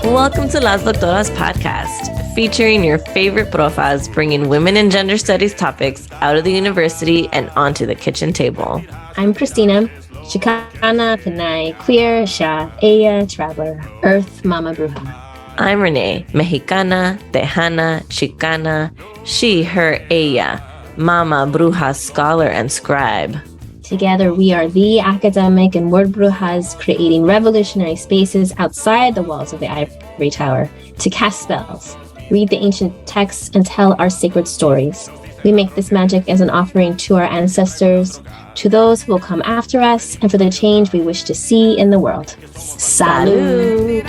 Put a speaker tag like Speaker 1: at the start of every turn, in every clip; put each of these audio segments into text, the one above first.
Speaker 1: Welcome to Las Doctoras podcast, featuring your favorite profas bringing women and gender studies topics out of the university and onto the kitchen table.
Speaker 2: I'm Christina, Chicana, Pinay, queer, Sha, ella, traveler, Earth, Mama Bruja.
Speaker 1: I'm Renee, Mexicana, Tejana, Chicana, she, her, ella, Mama Bruja, scholar and scribe.
Speaker 2: Together, we are the academic and word brujas creating revolutionary spaces outside the walls of the ivory tower to cast spells, read the ancient texts, and tell our sacred stories. We make this magic as an offering to our ancestors, to those who will come after us, and for the change we wish to see in the world. Salud!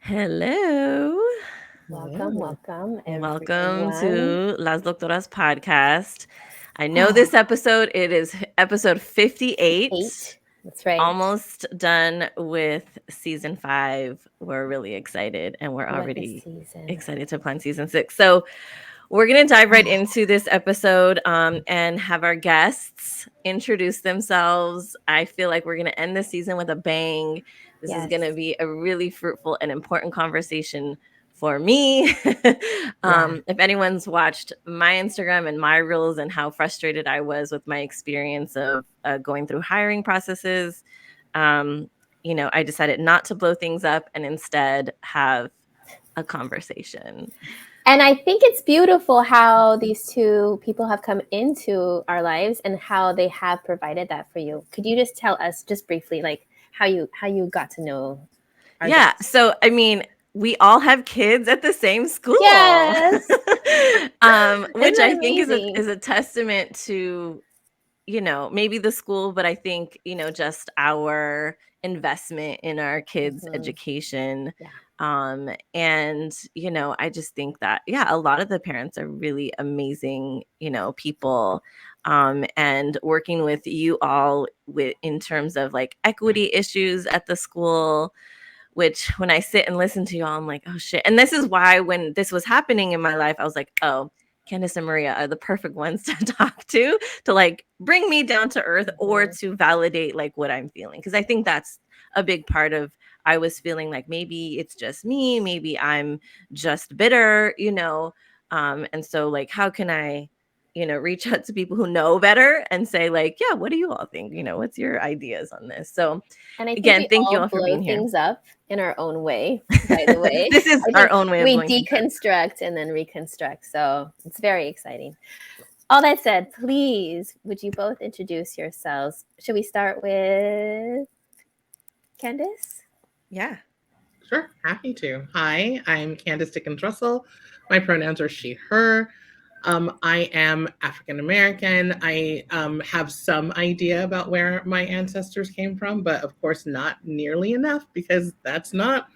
Speaker 1: Hello.
Speaker 2: Welcome, everyone.
Speaker 1: Welcome to Las Doctoras podcast. I know this episode, it is episode 58.
Speaker 2: That's right.
Speaker 1: Almost done with season 5. We're really excited and we're already excited to plan season 6. So we're going to dive right into this episode and have our guests introduce themselves. I feel like we're going to end the season with a bang. This is going to be a really fruitful and important conversation for me. If anyone's watched my Instagram and my reels and how frustrated I was with my experience of going through hiring processes, I decided not to blow things up and instead have a conversation.
Speaker 3: And I think it's beautiful how these two people have come into our lives and how they have provided that for you. Could you just tell us just briefly, like how you got to know our guests?
Speaker 1: So I mean, we all have kids at the same school.
Speaker 3: Yes.
Speaker 1: Which I think is a testament to, maybe the school, but I think, just our investment in our kids' education.
Speaker 3: Yeah.
Speaker 1: And, I just think that, a lot of the parents are really amazing, people. And working with you all in terms of like equity issues at the school, which when I sit and listen to you all, I'm like, oh shit. And this is why when this was happening in my life, I was like, oh, Candice and Maria are the perfect ones to talk to like bring me down to earth or to validate like what I'm feeling. Cause I think that's a big part of, I was feeling like maybe it's just me, maybe I'm just bitter, and so like, how can I, reach out to people who know better and say like, yeah, what do you all think? What's your ideas on this? So
Speaker 3: and I think
Speaker 1: again, thank you all for being here.
Speaker 3: Things up in our own way, by the way.
Speaker 1: This is our own way of
Speaker 3: we deconstruct and then reconstruct. So it's very exciting. All that said, please, would you both introduce yourselves? Should we start with Candice?
Speaker 4: Yeah. Sure. Happy to. Hi, I'm Candice Dickens-Russell. My pronouns are she, her. I am African-American. I have some idea about where my ancestors came from, but of course not nearly enough because that's not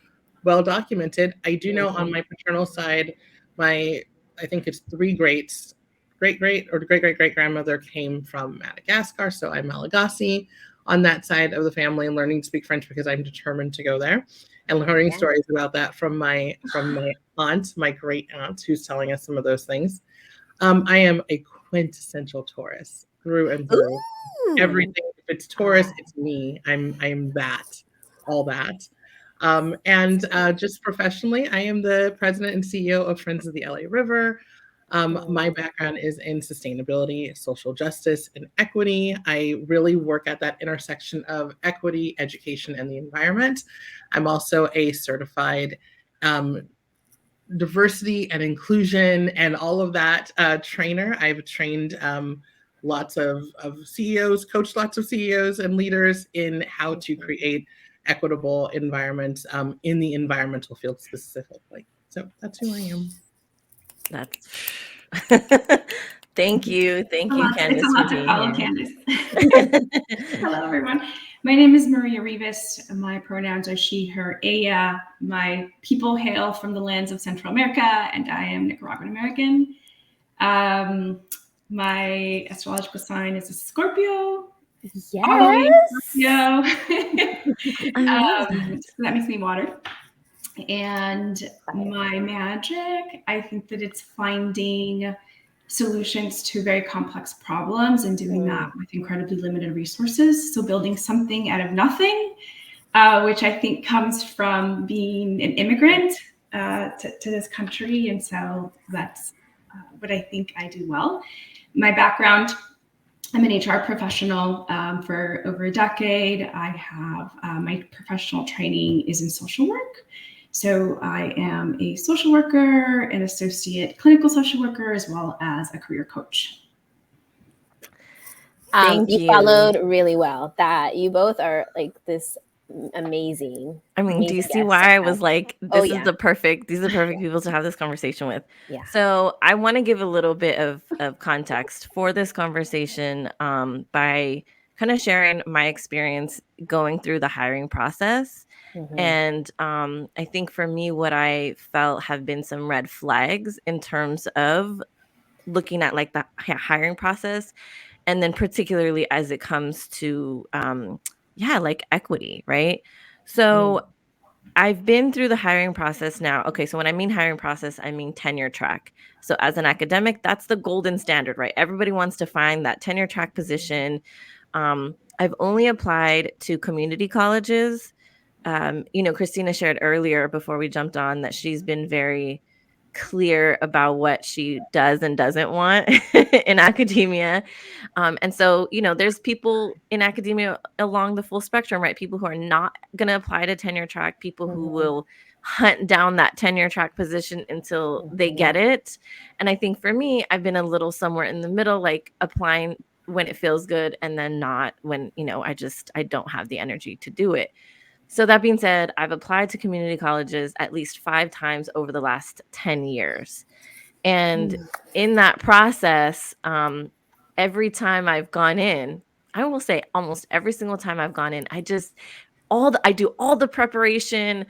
Speaker 4: well documented. I do know on my paternal side, I think it's 3 greats, great-great-great-grandmother came from Madagascar, so I'm Malagasy on that side of the family and learning to speak French because I'm determined to go there and learning stories about that from my aunt, my great aunt, who's telling us some of those things. I am a quintessential Taurus through and through. Ooh. Everything, if it's Taurus, it's me. I'm that, all that. And just professionally, I am the president and CEO of Friends of the LA River. My background is in sustainability, social justice, and equity. I really work at that intersection of equity, education, and the environment. I'm also a certified diversity and inclusion and all of that trainer. I've trained lots of CEOs, coached lots of CEOs and leaders in how to create equitable environments in the environmental field specifically. So that's who I am.
Speaker 1: Thank you, Candice, for being
Speaker 5: here. Hello, everyone. My name is Maria Rivas. My pronouns are she, her, ella. My people hail from the lands of Central America, and I am Nicaraguan American. My astrological sign is a Scorpio,
Speaker 3: Yes.
Speaker 5: Yeah.
Speaker 1: I love that.
Speaker 5: So that makes me water. And my magic, I think that it's finding solutions to very complex problems and doing that with incredibly limited resources. So building something out of nothing, which I think comes from being an immigrant to this country. And so that's what I think I do well. My background, I'm an HR professional for over a decade. I have my professional training is in social work. So I am a social worker, an associate clinical social worker, as well as a career coach.
Speaker 1: Thank you.
Speaker 3: Followed really well. That you both are like this amazing.
Speaker 1: I mean, do you
Speaker 3: amazing
Speaker 1: see
Speaker 3: guests
Speaker 1: why
Speaker 3: to
Speaker 1: I
Speaker 3: have.
Speaker 1: was like,
Speaker 3: Oh,
Speaker 1: these
Speaker 3: yeah.
Speaker 1: are the perfect people to have this conversation with.
Speaker 3: Yeah.
Speaker 1: So I want to give a little bit of context for this conversation by kind of sharing my experience going through the hiring process. And I think for me, what I felt have been some red flags in terms of looking at like the hiring process, and then particularly as it comes to like equity, right? So I've been through the hiring process now. Okay, so when I mean hiring process, I mean tenure track. So as an academic, that's the golden standard, right? Everybody wants to find that tenure track position. I've only applied to community colleges. Christina shared earlier before we jumped on that she's been very clear about what she does and doesn't want in academia. And so, there's people in academia along the full spectrum, right? People who are not going to apply to tenure track, people who will hunt down that tenure track position until they get it. And I think for me, I've been a little somewhere in the middle, like applying when it feels good and then not when, I don't have the energy to do it. So that being said, I've applied to community colleges at least 5 times over the last 10 years. And in that process, every time I've gone in, I will say almost every single time I've gone in, I do all the preparation,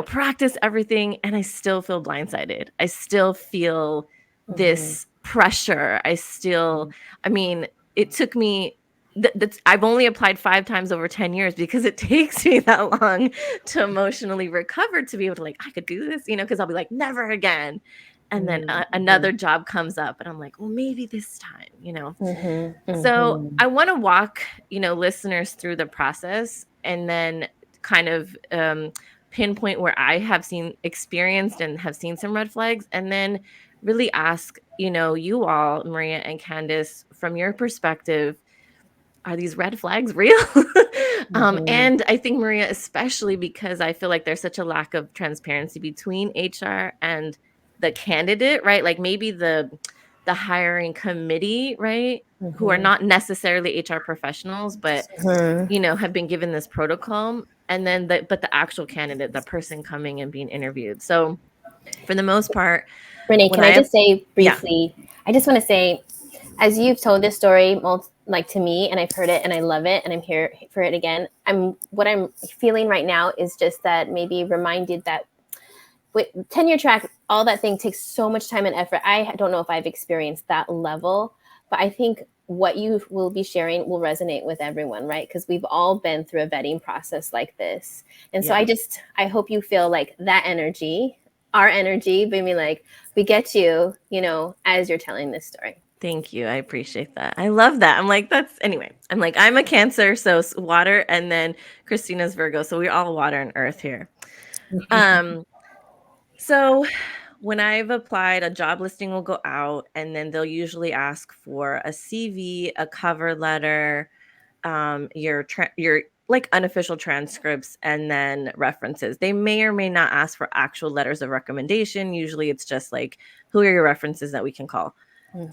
Speaker 1: practice everything, and I still feel blindsided. I still feel this pressure. I mean, it took me I've only applied 5 times over 10 years because it takes me that long to emotionally recover to be able to I could do this, because I'll be like, never again. And then another job comes up and I'm like, well, maybe this time. So I want to walk, listeners through the process and then kind of pinpoint where I have experienced and have seen some red flags, and then really ask, you all, Maria and Candice, from your perspective, are these red flags real? And I think, Maria, especially because I feel like there's such a lack of transparency between HR and the candidate, right? Like maybe the hiring committee, right? Who are not necessarily HR professionals, but have been given this protocol. And then but the actual candidate, the person coming and being interviewed. So for the most part,
Speaker 3: Renee, can I just say briefly, I just want to say, as you've told this story to me, and I've heard it and I love it and I'm here for it again, what I'm feeling right now is just that maybe reminded that with tenure track, all that thing takes so much time and effort. I don't know if I've experienced that level, but I think what you will be sharing will resonate with everyone, right? Because we've all been through a vetting process like this. And so I hope you feel like that energy, our energy, maybe like we get you, as you're telling this story.
Speaker 1: Thank you. I appreciate that. I love that. I'm like, I'm a Cancer, so water, and then Christina's Virgo. So we're all water and earth here. So when I've applied, a job listing will go out, and then they'll usually ask for a CV, a cover letter, your like unofficial transcripts, and then references. They may or may not ask for actual letters of recommendation. Usually it's just like, who are your references that we can call?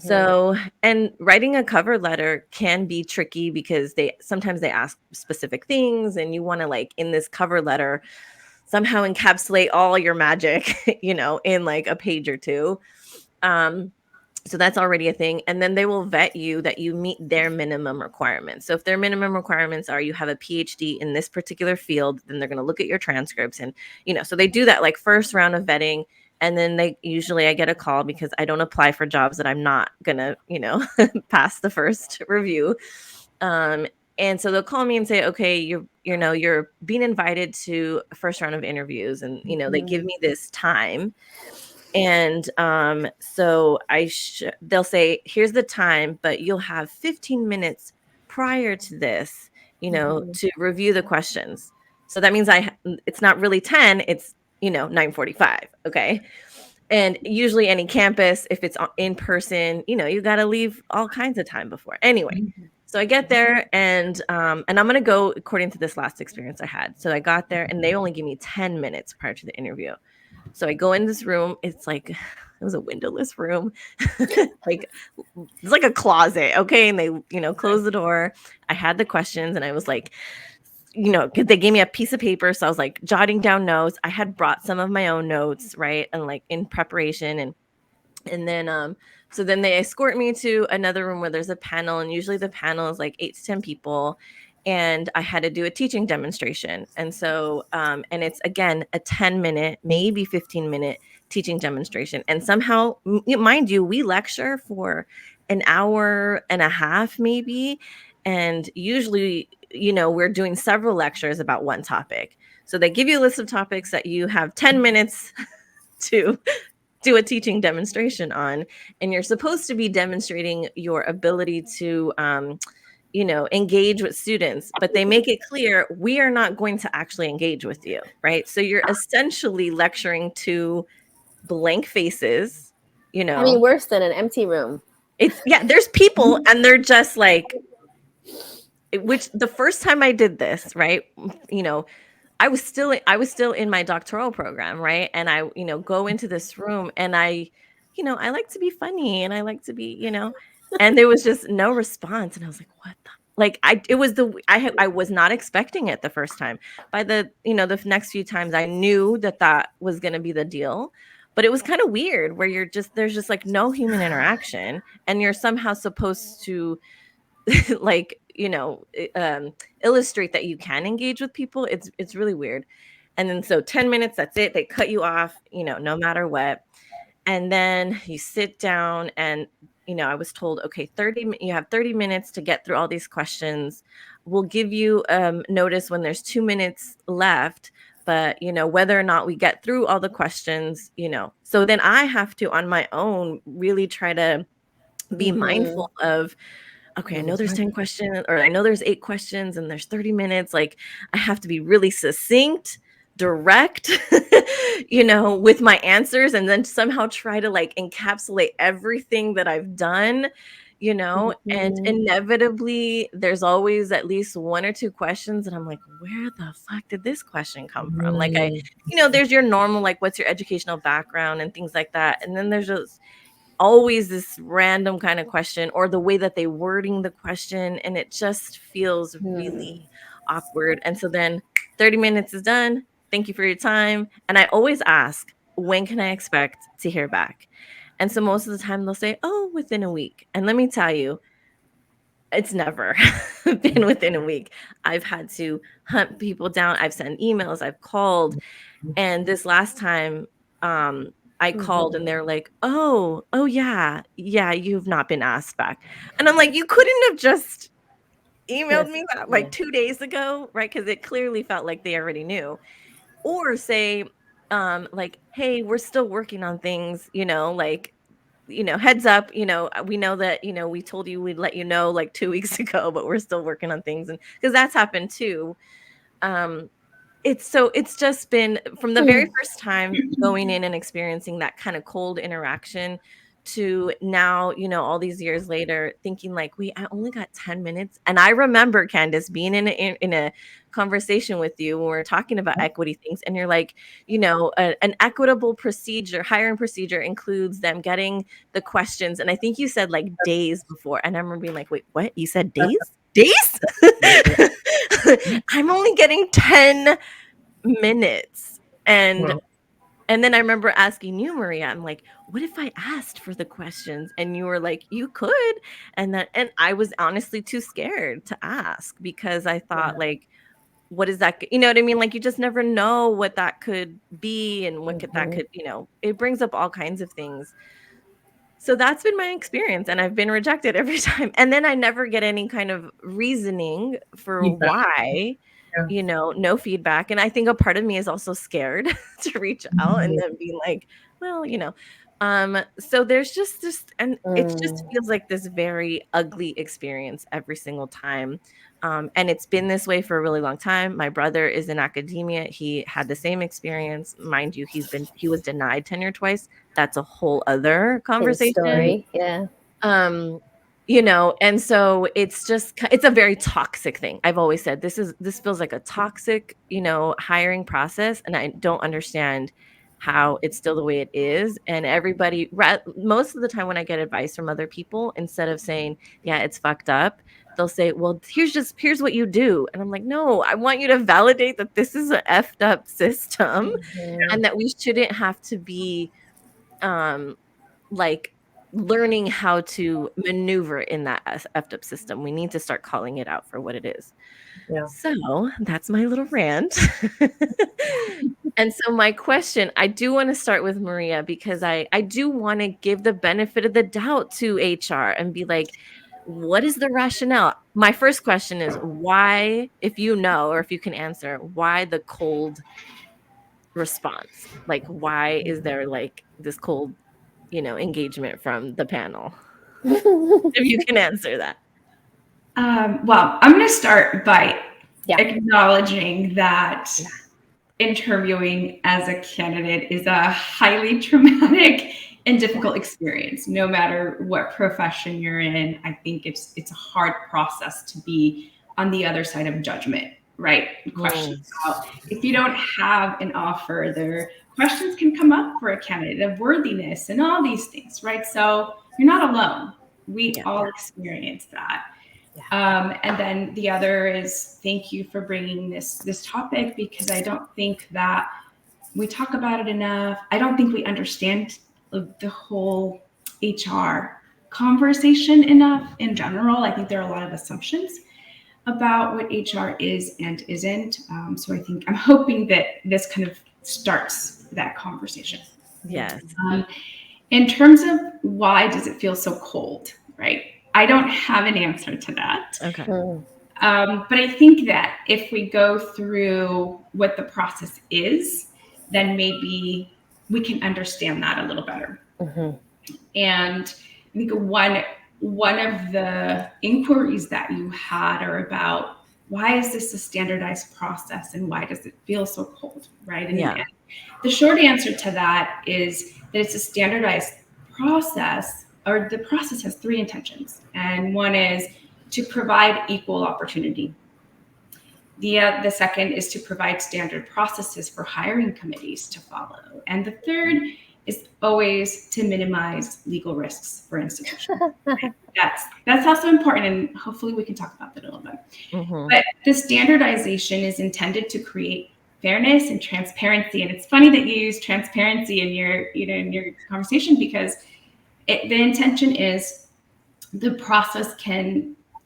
Speaker 1: So, and writing a cover letter can be tricky because sometimes they ask specific things, and you want to in this cover letter somehow encapsulate all your magic, in like a page or two. So that's already a thing. And then they will vet you that you meet their minimum requirements. So if their minimum requirements are you have a PhD in this particular field, then they're going to look at your transcripts. And, so they do that first round of vetting. And then I get a call because I don't apply for jobs that I'm not going to, pass the first review. And so they'll call me and say, okay, you're being invited to a first round of interviews, and they give me this time. And so they'll say, here's the time, but you'll have 15 minutes prior to this, to review the questions. So that means it's not really 10, it's 9:45. Okay. And usually any campus, if it's in person, you got to leave all kinds of time before. Anyway, so I get there, and I'm going to go according to this last experience I had. So I got there and they only give me 10 minutes prior to the interview. So I go in this room. It's like, it was a windowless room. Like, it's like a closet. Okay. And they, close the door. I had the questions and I was like, they gave me a piece of paper. So I was like jotting down notes. I had brought some of my own notes, right? And like in preparation. And then so then they escort me to another room where there's a panel, and usually the panel is like 8 to 10 people, and I had to do a teaching demonstration. And so and it's again a 10-minute, maybe 15-minute teaching demonstration. And somehow, mind you, we lecture for an hour and a half maybe, and usually we're doing several lectures about one topic. So they give you a list of topics that you have 10 minutes to do a teaching demonstration on, and you're supposed to be demonstrating your ability to engage with students, but they make it clear we are not going to actually engage with you, right? So you're essentially lecturing to blank faces.
Speaker 3: I mean, worse than an empty room.
Speaker 1: There's people and they're just like, which the first time I did this, right, I was still in my doctoral program, right? And I, go into this room, and I like to be funny, and I like to be, and there was just no response. And I was like, what the, like, I was not expecting it the first time. By the, the next few times, I knew that was going to be the deal. But it was kind of weird where there's just like no human interaction, and you're somehow supposed to like, illustrate that you can engage with people. It's really weird. And then so 10 minutes, that's it. They cut you off, no matter what. And then you sit down, and I was told, okay, you have 30 minutes to get through all these questions. We'll give you notice when there's 2 minutes left, but whether or not we get through all the questions, so then I have to on my own really try to be mindful of, okay, I know there's 10 questions, or I know there's 8 questions, and there's 30 minutes. Like, I have to be really succinct, direct, with my answers, and then somehow try to like encapsulate everything that I've done, and inevitably there's always at least 1 or 2 questions. And I'm like, where the fuck did this question come from? Like, there's your normal, like, what's your educational background and things like that. And then there's just always this random kind of question, or the way that they wording the question, and it just feels really awkward. And so then 30 minutes is done. Thank you for your time. And I always ask, when can I expect to hear back? And so most of the time they'll say, oh, within a week. And let me tell you, it's never been within a week. I've had to hunt people down. I've sent emails, I've called. And this last time, I called, and they're like, oh yeah, you've not been asked back. And I'm like, you couldn't have just emailed me that like 2 days ago, right? Because it clearly felt like they already knew. Or say, like, hey, we're still working on things, like, heads up, we know that, we told you we'd let you know like 2 weeks ago, but we're still working on things. And because that's happened too. It's just been from the very first time going in and experiencing that kind of cold interaction to now, all these years later, thinking like, wait, I only got 10 minutes. And I remember, Candice, being in a conversation with you when we were talking about equity things, and you're like, an equitable procedure, hiring procedure includes them getting the questions. And I think you said like days before. And I remember being like, wait, what? You said days? Days? I'm only getting 10 minutes. And then I remember asking you, Maria, I'm like, what if I asked for the questions? And you were like, you could. And I was honestly too scared to ask, because I thought like, what is that? You know what I mean? Like, you just never know what that could be, and what that could, it brings up all kinds of things. So that's been my experience, and I've been rejected every time. And then I never get any kind of reasoning for
Speaker 4: Feedback.
Speaker 1: why,
Speaker 4: Yeah.
Speaker 1: no feedback. And I think a part of me is also scared to reach out and then be like, well, so there's just this, and it just feels like this very ugly experience every single time. And it's been this way for a really long time. My brother is in academia. He had the same experience. Mind you, he was denied tenure twice. That's a whole other conversation.
Speaker 3: Story. Yeah.
Speaker 1: And so it's a very toxic thing. I've always said this feels like a toxic, hiring process, and I don't understand how it's still the way it is. And most of the time when I get advice from other people, instead of saying, yeah, it's fucked up, they'll say, well, here's what you do. And I'm like, no, I want you to validate that this is an effed up system and that we shouldn't have to be like learning how to maneuver in that effed up system. We need to start calling it out for what it is.
Speaker 4: Yeah.
Speaker 1: So that's my little rant. And so my question, I do want to start with Maria, because I do want to give the benefit of the doubt to HR and be like, what is the rationale? My first question is why, if you know, or if you can answer, why the cold response? Like, why is there like this cold, engagement from the panel? If you can answer that.
Speaker 5: Well, I'm going to start by acknowledging that interviewing as a candidate is a highly traumatic and difficult experience, no matter what profession you're in. I think it's a hard process to be on the other side of judgment, right? Questions about if you don't have an offer, there questions can come up for a candidate of worthiness and all these things, right? So you're not alone. We all experience that. And then the other is thank you for bringing this topic, because I don't think that we talk about it enough. I don't think we understand the whole HR conversation enough in general. I think there are a lot of assumptions about what HR is and isn't. So I'm hoping that this kind of starts that conversation.
Speaker 1: Yes.
Speaker 5: In terms of why does it feel so cold, right? I don't have an answer to that.
Speaker 1: Okay.
Speaker 5: But I think that if we go through what the process is, then maybe we can understand that a little better. And I think one of the inquiries that you had are about why is this a standardized process and why does it feel so cold, right? And the short answer to that is that it's a standardized process, or the process has three intentions. And one is to provide equal opportunity. The second is to provide standard processes for hiring committees to follow. And the third is always to minimize legal risks for institutions. That's also important, and hopefully we can talk about that a little bit. But the standardization is intended to create fairness and transparency. And it's funny that you use transparency in your conversation, because the intention is the process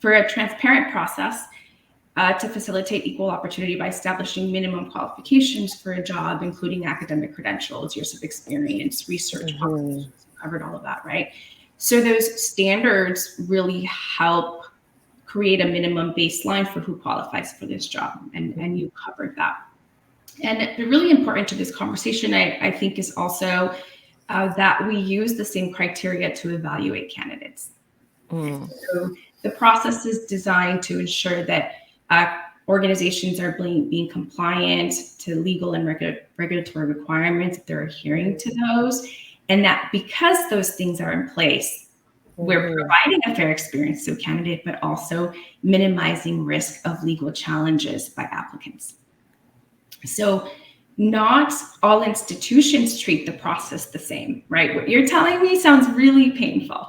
Speaker 5: for a transparent process, to facilitate equal opportunity by establishing minimum qualifications for a job, including academic credentials, years of experience, research, covered all of that, right? So those standards really help create a minimum baseline for who qualifies for this job, and you covered that. And really important to this conversation, I think, is also that we use the same criteria to evaluate candidates. So the process is designed to ensure that organizations are being compliant to legal and regulatory requirements, if they're adhering to those, and that because those things are in place, we're providing a fair experience to a candidate, but also minimizing risk of legal challenges by applicants. So not all institutions treat the process the same, right? What you're telling me sounds really painful.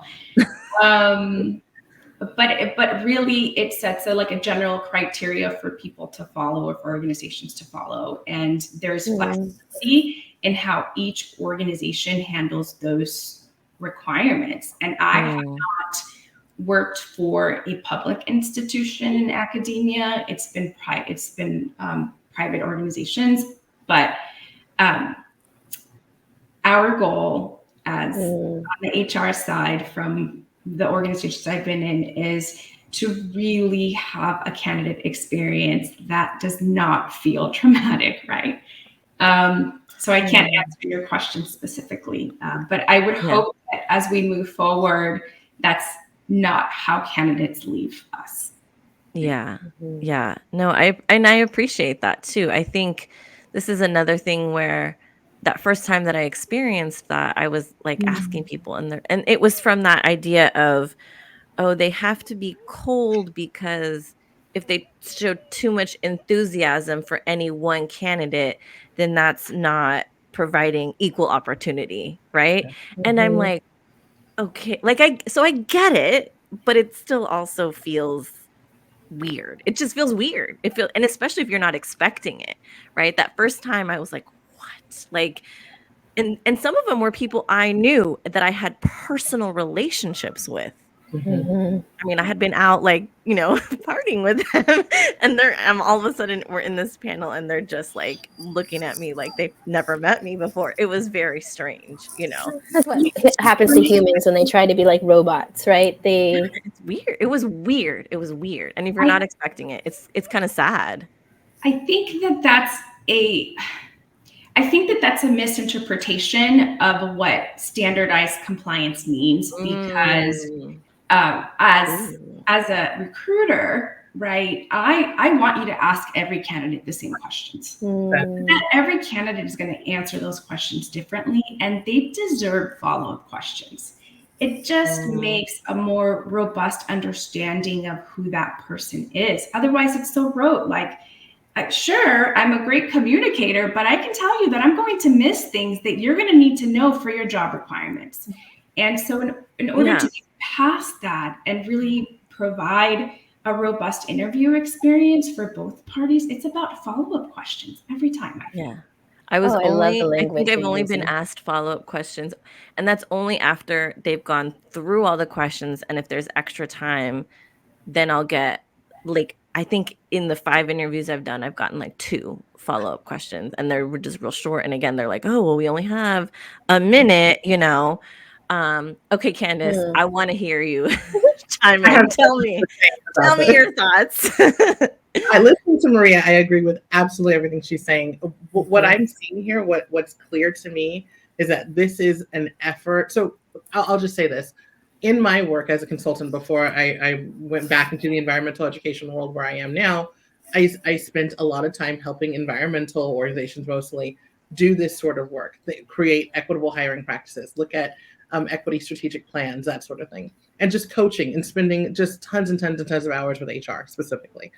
Speaker 5: But really it sets a general criteria for people to follow, or for organizations to follow. And there's flexibility in how each organization handles those requirements. And I have not worked for a public institution in academia. It's been private organizations, but our goal as on the HR side from the organizations I've been in is to really have a candidate experience that does not feel traumatic, right? So I can't answer your question specifically, but I would hope that as we move forward, that's not how candidates leave us.
Speaker 1: Yeah. Yeah. No, I appreciate that too. I think this is another thing where that first time that I experienced that, I was like asking people and it was from that idea of, oh, they have to be cold because if they show too much enthusiasm for any one candidate, then that's not providing equal opportunity, right? And I'm like, okay, like I get it, but it still also feels weird. It just feels weird. And especially if you're not expecting it, right? That first time I was like, what? Like and some of them were people I knew that I had personal relationships with. I mean, I had been out like, partying with them and I'm all of a sudden we're in this panel and they're just like looking at me like they've never met me before. It was very strange,
Speaker 3: That's what happens to humans when they try to be like robots, right?
Speaker 1: It's weird. It was weird. It was weird. And if you're not expecting it, it's kind of sad.
Speaker 5: I think that's a misinterpretation of what standardized compliance means, because as a recruiter, right, I want you to ask every candidate the same questions. That every candidate is going to answer those questions differently, and they deserve follow-up questions. It just makes a more robust understanding of who that person is. Otherwise, it's so rote. Like, sure, I'm a great communicator, but I can tell you that I'm going to miss things that you're going to need to know for your job requirements. And so in order to get past that and really provide a robust interview experience for both parties, it's about follow-up questions every time.
Speaker 1: I think I've only been asked follow-up questions, and that's only after they've gone through all the questions. And if there's extra time, then I'll get like, I think in the 5 interviews I've done, I've gotten like 2 follow-up questions and they're just real short. And again, they're like, oh, well, we only have a minute, Okay, Candice, I want to hear you chime in. Tell me your thoughts.
Speaker 4: I listen to Maria. I agree with absolutely everything she's saying. What I'm seeing here, what's clear to me is that this is an effort. So I'll just say this. In my work as a consultant before I went back into the environmental education world where I am now, I spent a lot of time helping environmental organizations mostly do this sort of work. They create equitable hiring practices, look at equity strategic plans, that sort of thing, and just coaching and spending just tons and tons and tons of hours with HR specifically.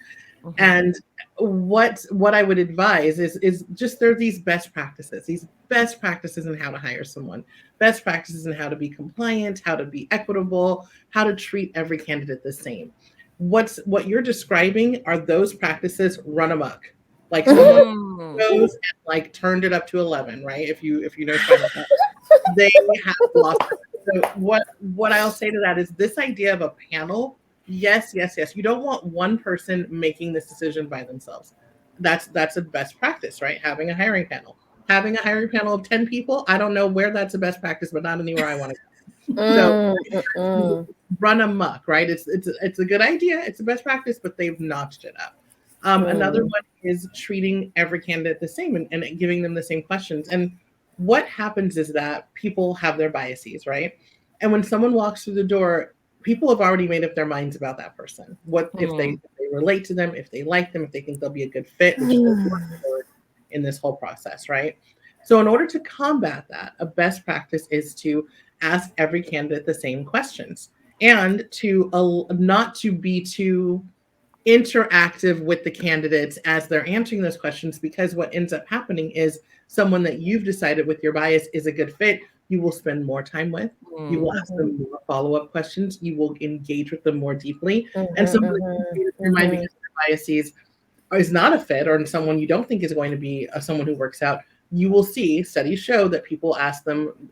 Speaker 4: And what I would advise is just there are these best practices in how to hire someone, best practices in how to be compliant, how to be equitable, how to treat every candidate the same. What you're describing are those practices run amok. Like someone goes and like turned it up to 11, right? If you know about that, they have lost it. So what I'll say to that is this idea of a panel. Yes. You don't want one person making this decision by themselves. That's a best practice, right? Having a hiring panel of 10 people. I don't know where that's a best practice, but not anywhere I want to go. So run amok, right? It's a good idea. It's a best practice, but they've notched it up. Another one is treating every candidate the same and giving them the same questions. And what happens is that people have their biases, right? And when someone walks through the door, people have already made up their minds about that person. What if they relate to them, if they like them, if they think they'll be a good fit, which is in this whole process, right? So in order to combat that, a best practice is to ask every candidate the same questions and to not to be too interactive with the candidates as they're answering those questions, because what ends up happening is someone that you've decided with your bias is a good fit, you will spend more time with, you will ask them more follow-up questions, you will engage with them more deeply. And someone that your mind because of their biases is not a fit, or someone you don't think is going to be someone who works out, you will see studies show that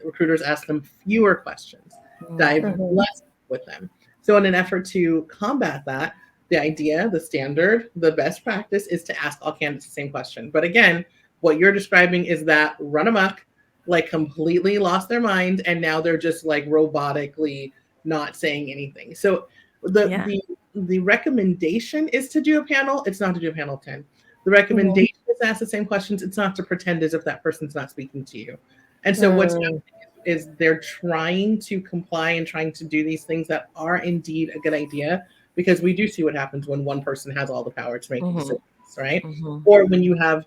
Speaker 4: recruiters ask them fewer questions, dive less with them. So in an effort to combat that, the idea, the standard, the best practice is to ask all candidates the same question. But again, what you're describing is that run amok. like completely lost their mind, and now they're just like robotically not saying anything. So the recommendation is to do a panel. It's not to do a panel of 10. The recommendation is to ask the same questions. It's not to pretend as if that person's not speaking to you. And so what's happening is they're trying to comply and trying to do these things that are indeed a good idea, because we do see what happens when one person has all the power to make decisions, right? Or when you have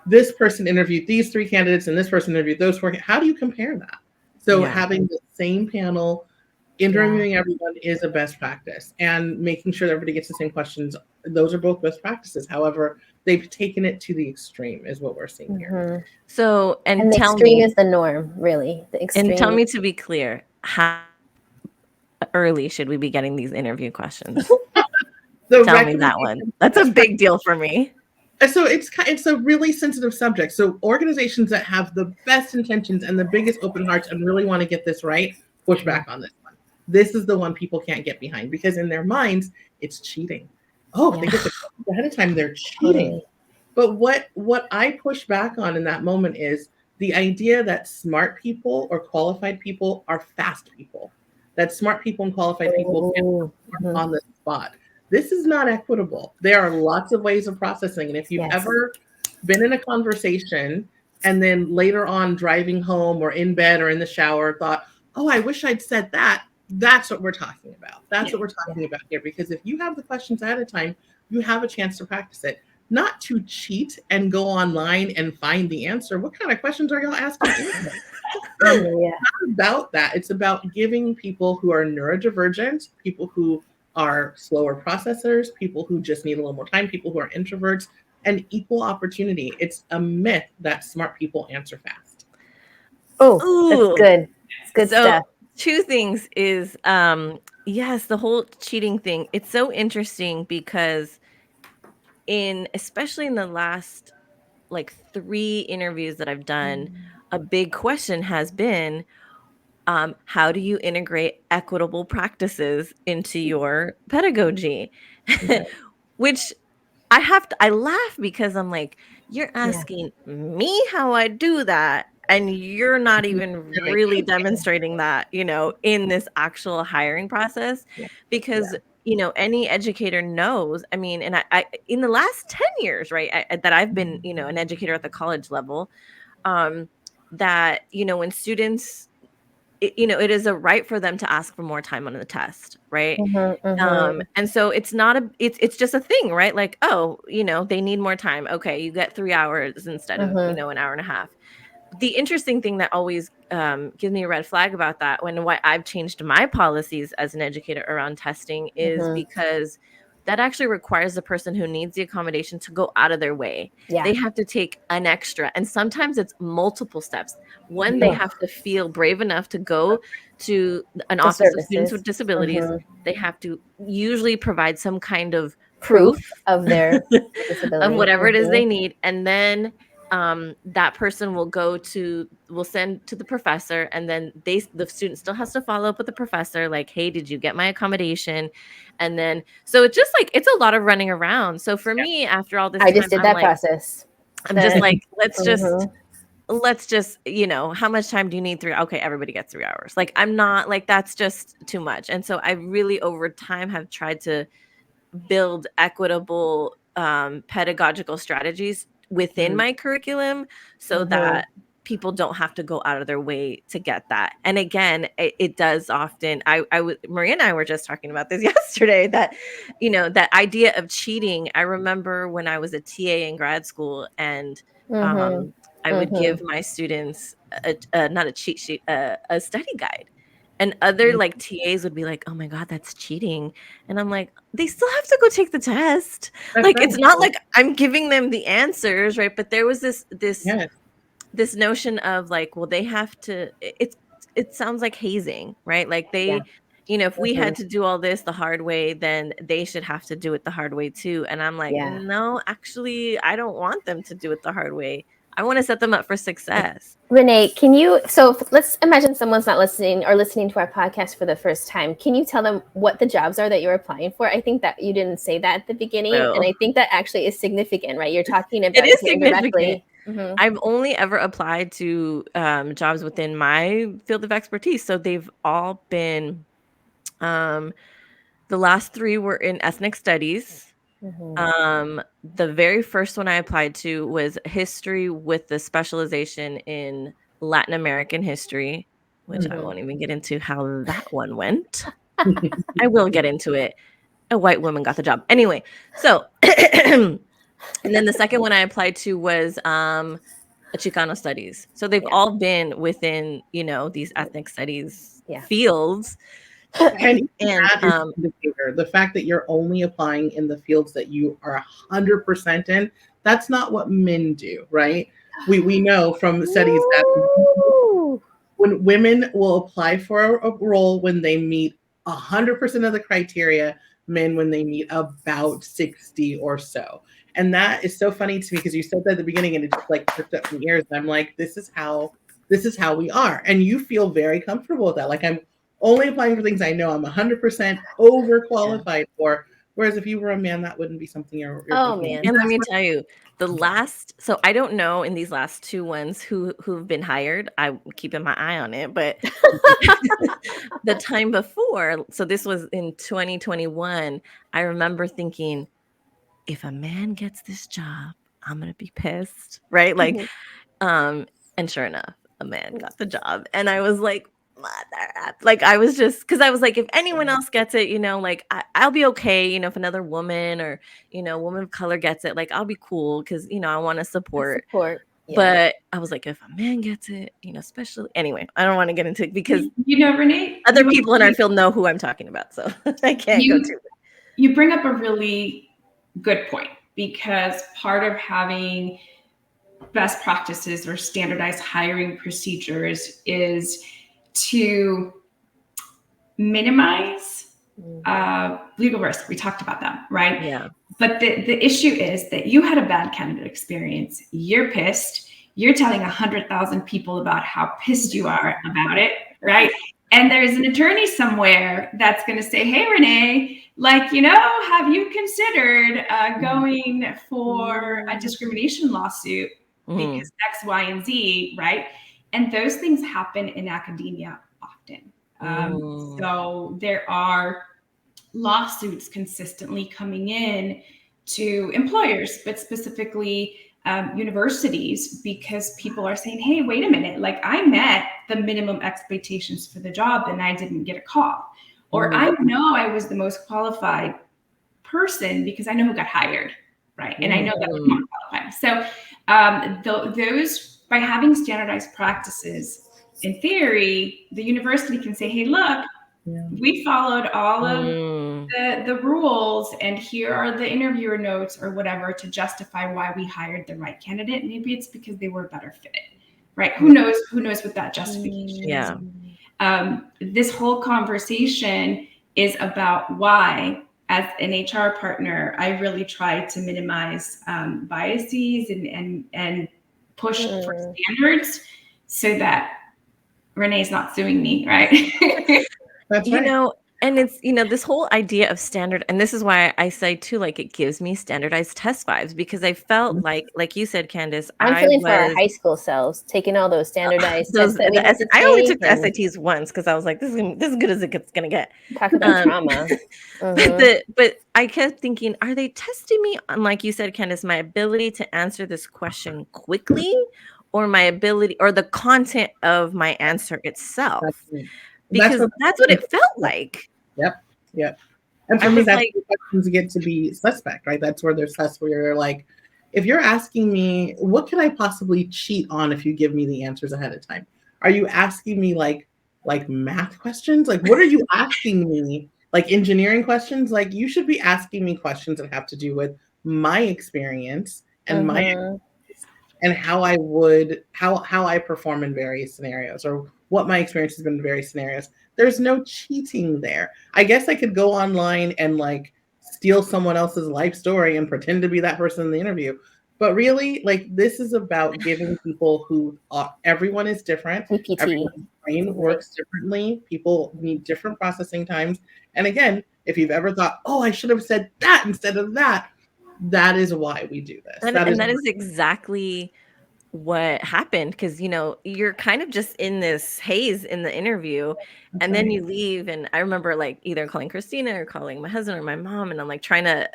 Speaker 4: this person interviewed these 3 candidates and this person interviewed those 4. How do you compare that? So having the same panel, interviewing everyone is a best practice, and making sure that everybody gets the same questions. Those are both best practices. However, they've taken it to the extreme is what we're seeing here.
Speaker 1: So,
Speaker 3: and the extreme is the norm, really. The extreme.
Speaker 1: And tell me, to be clear, how early should we be getting these interview questions? Tell me that one. That's a big deal for me.
Speaker 4: So it's a really sensitive subject. So organizations that have the best intentions and the biggest open hearts and really want to get this right, push back on this one. This is the one people can't get behind, because in their minds, it's cheating. Oh, if they get the questions ahead of time, they're cheating. But what I push back on in that moment is the idea that smart people or qualified people are fast people. That smart people and qualified people can't on the spot. This is not equitable. There are lots of ways of processing. And if you've ever been in a conversation and then later on driving home or in bed or in the shower thought, oh, I wish I'd said that, that's what we're talking about. That's what we're talking about here. Because if you have the questions ahead of time, you have a chance to practice it. Not to cheat and go online and find the answer. What kind of questions are y'all asking? It's not about that. It's about giving people who are neurodivergent, people who are slower processors, people who just need a little more time, people who are introverts, an equal opportunity. It's a myth that smart people answer fast.
Speaker 3: Oh, that's good. It's good stuff.
Speaker 1: 2 things is, yes, the whole cheating thing. It's so interesting because especially in the last like 3 interviews that I've done, a big question has been, how do you integrate equitable practices into your pedagogy? Which I laugh because I'm like, you're asking me how I do that, and you're not even really demonstrating that, in this actual hiring process. Because, any educator knows, I mean, and I in the last 10 years, right, that I've been, an educator at the college level, that, when students, it is a right for them to ask for more time on the test, right? And so it's just a thing, right? Like, oh, they need more time. Okay, you get 3 hours instead of, an hour and a half. The interesting thing that always gives me a red flag about that, why I've changed my policies as an educator around testing, is because that actually requires the person who needs the accommodation to go out of their way. They have to take an extra, and sometimes it's multiple steps. One, they have to feel brave enough to go to an office of students with disabilities. They have to usually provide some kind of proof
Speaker 3: of their disability,
Speaker 1: of whatever it is they need. And then that person will send to the professor, and then the student still has to follow up with the professor, like, hey, did you get my accommodation? And then, so it's just like, it's a lot of running around. So for me, after all this
Speaker 3: I just did that process.
Speaker 1: I'm just like, let's just, how much time do you need? 3? Okay, everybody gets 3 hours. Like, I'm not like, that's just too much. And so I really over time have tried to build equitable pedagogical strategies within my curriculum, so that people don't have to go out of their way to get that. And again, it does often. Maria and I were just talking about this yesterday, that, that idea of cheating. I remember when I was a TA in grad school, and I would give my students not a cheat sheet, a study guide. And other like TAs would be like, oh my God, that's cheating. And I'm like, they still have to go take the test. It's not like I'm giving them the answers, right? But there was this notion of like, well, they have to, it sounds like hazing, right? Like if we had to do all this the hard way, then they should have to do it the hard way too. And I'm like, no, actually, I don't want them to do it the hard way. I want to set them up for success.
Speaker 3: Renee, let's imagine someone's not listening or listening to our podcast for the first time. Can you tell them what the jobs are that you're applying for? I think that you didn't say that at the beginning. And I think that actually is significant, right? You're talking about
Speaker 1: it is significant.
Speaker 3: Mhm.
Speaker 1: I've only ever applied to jobs within my field of expertise. So they've all been, the last 3 were in ethnic studies. The very first one I applied to was history with the specialization in Latin American history, which I won't even get into how that one went. I will get into it. A white woman got the job. Anyway, so and then the second one I applied to was a Chicano studies. So they've all been within, these ethnic studies fields.
Speaker 4: And
Speaker 1: And
Speaker 4: that is an indicator. The fact that you're only applying in the fields that you are 100% in, that's not what men do, right? We know from studies that when women will apply for a role when they meet 100% of the criteria, men when they meet about 60 or so. And that is so funny to me because you said that at the beginning and it just like pricked up my ears. And I'm like, this is how we are. And you feel very comfortable with that. Like I'm only applying for things I know I'm 100% overqualified for. Whereas if you were a man, that wouldn't be something you're thinking.
Speaker 1: And let me tell you, so I don't know in these last 2 ones who've been hired. I'm keeping my eye on it, but the time before, so this was in 2021, I remember thinking, if a man gets this job, I'm gonna be pissed, right? Like, and sure enough, a man got the job, and I was like, mother, like I was just because I was like, if anyone else gets it, like I'll be okay, if another woman or woman of color gets it, like I'll be cool because I want to support. But I was like, if a man gets it, especially anyway, I don't want to get into it because
Speaker 5: Renee,
Speaker 1: other people in our field know who I'm talking about, so I can't go too.
Speaker 5: You bring up a really good point because part of having best practices or standardized hiring procedures is to minimize legal risk. We talked about that, right?
Speaker 1: Yeah.
Speaker 5: But the issue is that you had a bad candidate experience. You're pissed. You're telling 100,000 people about how pissed you are about it, right? And there's an attorney somewhere that's going to say, hey, Renee, have you considered going for a discrimination lawsuit because X, Y, and Z, right? And those things happen in academia often. So there are lawsuits consistently coming in to employers, but specifically universities, because people are saying, hey, wait a minute, like I met the minimum expectations for the job and I didn't get a call. Or I know I was the most qualified person because I know who got hired, right? And I know that was more qualified. So those, by having standardized practices, in theory, the university can say, hey, look, we followed all of the rules, and here are the interviewer notes or whatever to justify why we hired the right candidate. Maybe it's because they were a better fit, right? Who knows what that justification is. This whole conversation is about why, as an HR partner, I really try to minimize biases and push for standards so that Renee's not suing me, right?
Speaker 4: That's right.
Speaker 1: And it's, this whole idea of standard, and this is why I say too, like it gives me standardized test vibes because I felt like you said, Candice,
Speaker 3: I'm feeling for our high school selves, taking all those standardized tests that we had to take.
Speaker 1: I only took the SATs once because I was like, this is as good as it's gonna get.
Speaker 3: Talk about trauma.
Speaker 1: But I kept thinking, are they testing me on, like you said, Candice, my ability to answer this question quickly, or my ability, or the content of my answer itself? Because that's what it felt like.
Speaker 4: Yep. And for me, that's where questions get to be suspect, right? That's where there's tests where you're like, if you're asking me, what can I possibly cheat on if you give me the answers ahead of time? Are you asking me like math questions? Like, what are you asking me? Like engineering questions? Like, you should be asking me questions that have to do with my experience and and how I perform in various scenarios, or what my experience has been in various scenarios. There's no cheating there. I guess I could go online and like steal someone else's life story and pretend to be that person in the interview. But really, like, this is about giving people who everyone is different. Everyone's brain works differently. People need different processing times. And again, if you've ever thought, oh, I should have said that instead of that, that is why we do this.
Speaker 1: That is exactly what happened, because you're kind of just in this haze in the interview, and then you leave. And I remember like either calling Christina or calling my husband or my mom, and I'm like trying to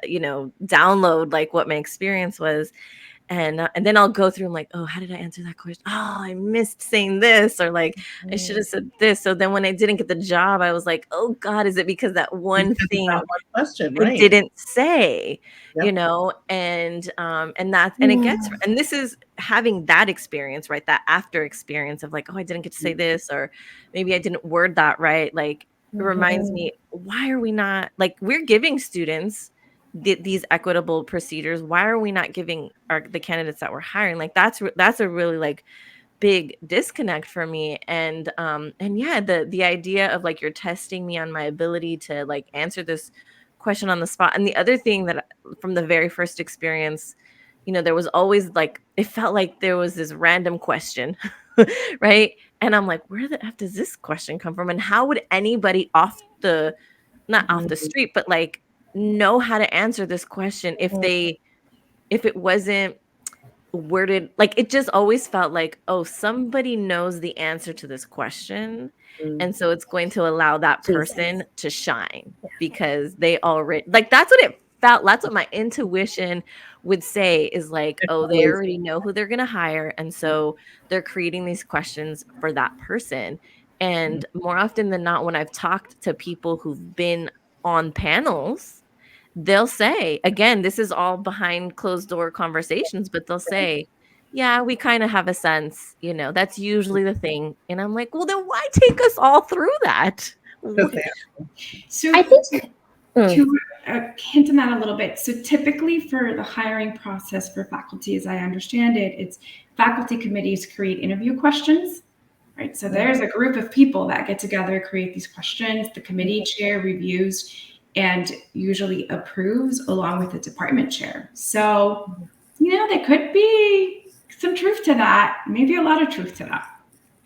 Speaker 1: download like what my experience was. And then I'll go through, I'm like, oh, how did I answer that question? Oh, I missed saying this, or like I should have said this. So then when I didn't get the job, I was like, oh God, is it because that one
Speaker 4: Because of
Speaker 1: thing
Speaker 4: that one question,
Speaker 1: I
Speaker 4: right?
Speaker 1: didn't say?
Speaker 4: Yep.
Speaker 1: And it gets, and this is having that experience, right? That after experience of like, oh, I didn't get to say this, or maybe I didn't word that right. Like it reminds me, why are we not, like, we're giving students these equitable procedures. Why are we not giving the candidates that we're hiring? Like that's a really like big disconnect for me. And yeah, the idea of like you're testing me on my ability to like answer this question on the spot. And the other thing that from the very first experience, there was always like, it felt like there was this random question, right? And I'm like, where the F does this question come from? And how would anybody not off the street, but like know how to answer this question if it wasn't worded, like it just always felt like, oh, somebody knows the answer to this question, and so it's going to allow that person to shine because they already, like, that's what it felt, that's what my intuition would say, is like, oh, they already know who they're going to hire, and so they're creating these questions for that person. And more often than not, when I've talked to people who've been on panels, they'll say, again, this is all behind closed door conversations, but they'll say, yeah, we kind of have a sense, that's usually the thing. And I'm like, well, then why take us all through that?
Speaker 5: So
Speaker 3: I think
Speaker 5: to hint on that a little bit. So typically for the hiring process for faculty, as I understand it, it's faculty committees create interview questions, right? So there's a group of people that get together, create these questions. The committee chair reviews and usually approves along with the department chair. So, there could be some truth to that, maybe a lot of truth to that.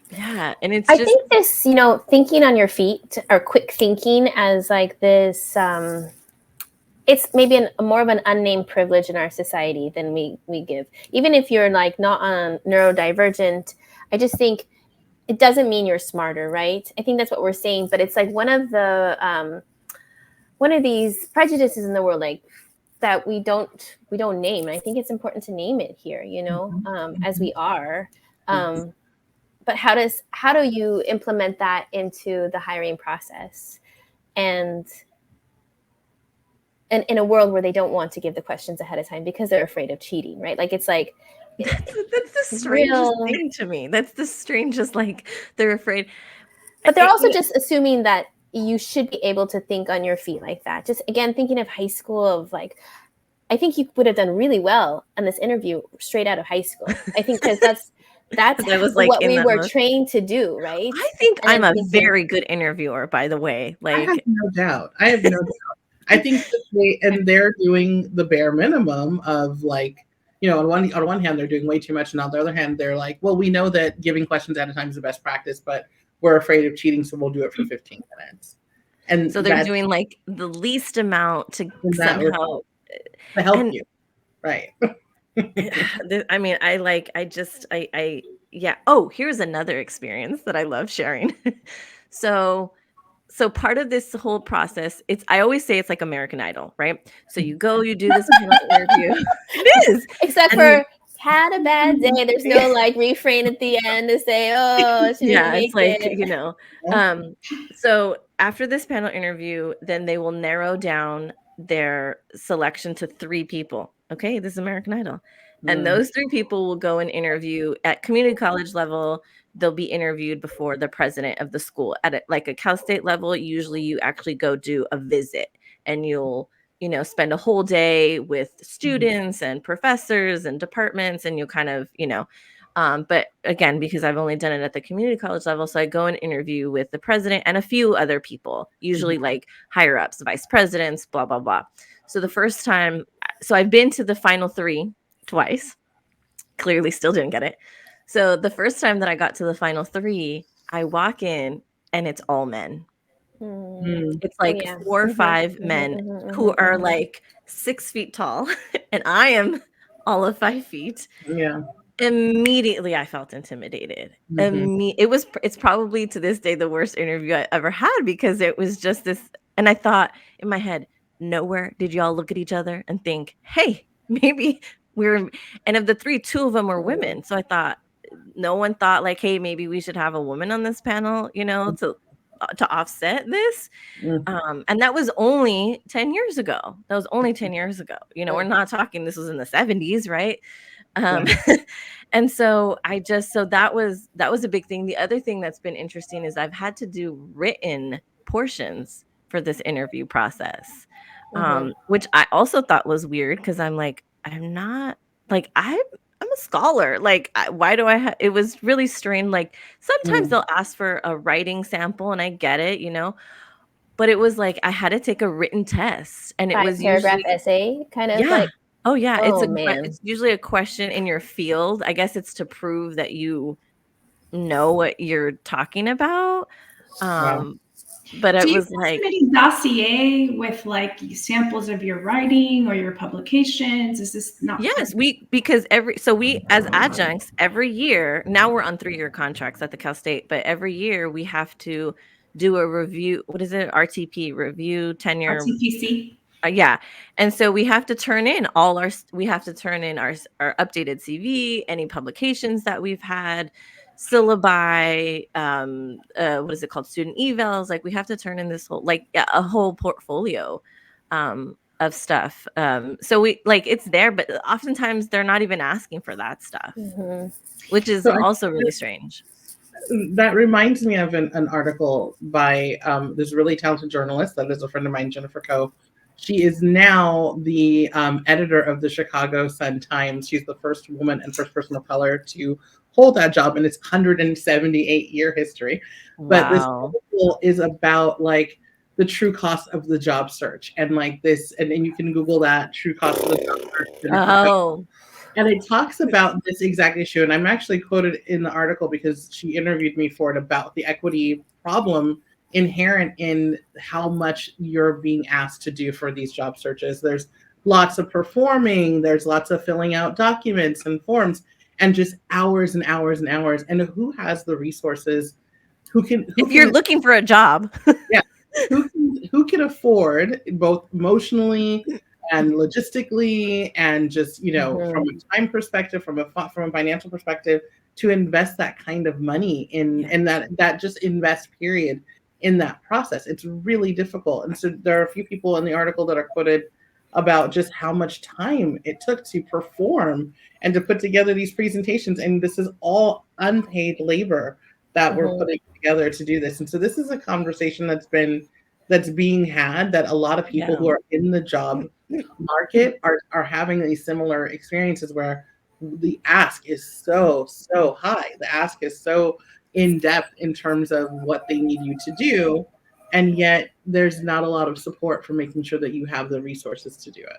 Speaker 1: Yeah. And it's
Speaker 3: I think this, thinking on your feet or quick thinking as like this, it's maybe more of an unnamed privilege in our society than we give. Even if you're like not neurodivergent, I just think it doesn't mean you're smarter, right? I think that's what we're saying. But it's like one of these prejudices in the world, like that we don't name. And I think it's important to name it here, as we are. But how do you implement that into the hiring process? And in a world where they don't want to give the questions ahead of time because they're afraid of cheating, right? Like it's like
Speaker 1: that's the strangest thing to me. That's the strangest, like they're afraid.
Speaker 3: But they're also just assuming that you should be able to think on your feet like that. Just again, thinking of high school, of like, I think you would have done really well on this interview straight out of high school. I think because that's what we were trained to do, right?
Speaker 1: I think I'm a very good interviewer, by the way. Like,
Speaker 4: I have no doubt. I think they're doing the bare minimum of like, on one hand, they're doing way too much. And on the other hand, they're like, well, we know that giving questions at a time is the best practice, but we're afraid of cheating. So we'll do it for 15 minutes. And
Speaker 1: so they're doing like the least amount to somehow
Speaker 4: to help you. Right.
Speaker 1: I mean, yeah. Oh, here's another experience that I love sharing. So part of this whole process, I always say it's like American Idol, right? So you go, you do this panel interview. It is.
Speaker 3: Except for had a bad day. There's no like refrain at the end to say, oh, she didn't make
Speaker 1: it. So after this panel interview, then they will narrow down their selection to 3 people. Okay, this is American Idol. And those 3 people will go and interview at community college level. They'll be interviewed before the president of the school. At a Cal State level, usually you actually go do a visit, and you'll spend a whole day with students and professors and departments, and you'll kind of but again, because I've only done it at the community college level, so I go and interview with the president and a few other people, usually like higher ups, vice presidents, blah blah blah. So the first time, so I've been to the final 3 twice. Clearly still didn't get it. So the first time that I got to the final 3, I walk in and it's all men. It's like 4 or 5 men who are like 6 feet tall, and I am all of 5 feet.
Speaker 4: Yeah.
Speaker 1: Immediately I felt intimidated.
Speaker 4: Mhm.
Speaker 1: It's probably to this day the worst interview I ever had because it was just this, and I thought in my head, nowhere did y'all look at each other and think, "Hey, maybe we're," and of the 3, 2 of them were women. So I thought no one thought like, "Hey, maybe we should have a woman on this panel, to offset this."
Speaker 4: Mhm.
Speaker 1: And that was only 10 years ago. That was only 10 years ago. We're
Speaker 4: Right.
Speaker 1: not talking this was in the 70s, right? Um,
Speaker 4: Right.
Speaker 1: and so that was a big thing. The other thing that's been interesting is I've had to do written portions for this interview process, which I also thought was weird because I'm like, I'm not like I'm a scholar. Like, why do it was really strange. Like, sometimes
Speaker 4: Mm.
Speaker 1: they'll ask for a writing sample, and I get it, but it was like I had to take a written test, and it
Speaker 3: Five
Speaker 1: was
Speaker 3: paragraph
Speaker 1: usually
Speaker 3: essay, kind of
Speaker 1: yeah.
Speaker 3: like.
Speaker 1: Oh, yeah,
Speaker 3: Oh man.
Speaker 1: it's usually a question in your field. I guess it's to prove that you know what you're talking about,
Speaker 4: Wow.
Speaker 1: um, but
Speaker 5: Do
Speaker 1: it
Speaker 5: you
Speaker 1: was
Speaker 5: submit
Speaker 1: like
Speaker 5: a dossier with like samples of your writing or your publications? Is this not part
Speaker 1: yes,
Speaker 5: of
Speaker 1: we as adjuncts, every year now we're on 3-year contracts at the Cal State, but every year we have to do a review. What is it? RTP, review tenure.
Speaker 5: RTPC?
Speaker 1: Yeah, and so we have to turn in all we have to turn in our updated CV, any publications that we've had, syllabi, what is it called, student evals. Like, we have to turn in this whole, like, yeah, a whole portfolio of stuff. So we like it's there, but oftentimes they're not even asking for that stuff, which is
Speaker 4: So I
Speaker 1: also really strange.
Speaker 4: that reminds me of an article by this really talented journalist that is a friend of mine, Jennifer Coe. She is now the editor of the Chicago Sun-Times. She's the first woman and first person of color to hold that job in its 178-year history. But this
Speaker 1: Wow.
Speaker 4: article is about like the true cost of the job search and like this, and you can Google that true cost of the job search, Jennifer Coe.
Speaker 1: Oh,
Speaker 4: And it talks about this exact issue. And I'm actually quoted in the article because she interviewed me for it about the equity problem inherent in how much you're being asked to do for these job searches. There's lots of performing, there's lots of filling out documents and forms, and just hours and hours and hours. And who has the resources? Who
Speaker 1: if you're
Speaker 4: can
Speaker 1: looking for a job.
Speaker 4: yeah, who can afford both emotionally and logistically and just from a time perspective, from a financial perspective, to invest that kind of money in
Speaker 1: Yeah.
Speaker 4: and that just invest period in that process. It's really difficult. And so there are a few people in the article that are quoted about just how much time it took to perform and to put together these presentations, and this is all unpaid labor that we're putting together to do this. And so this is a conversation that's being had, that a lot of people
Speaker 1: Yeah.
Speaker 4: who are in the job market are having these similar experiences where the ask is so high. The ask is so in depth in terms of what they need you to do, and yet there's not a lot of support for making sure that you have the resources to do it.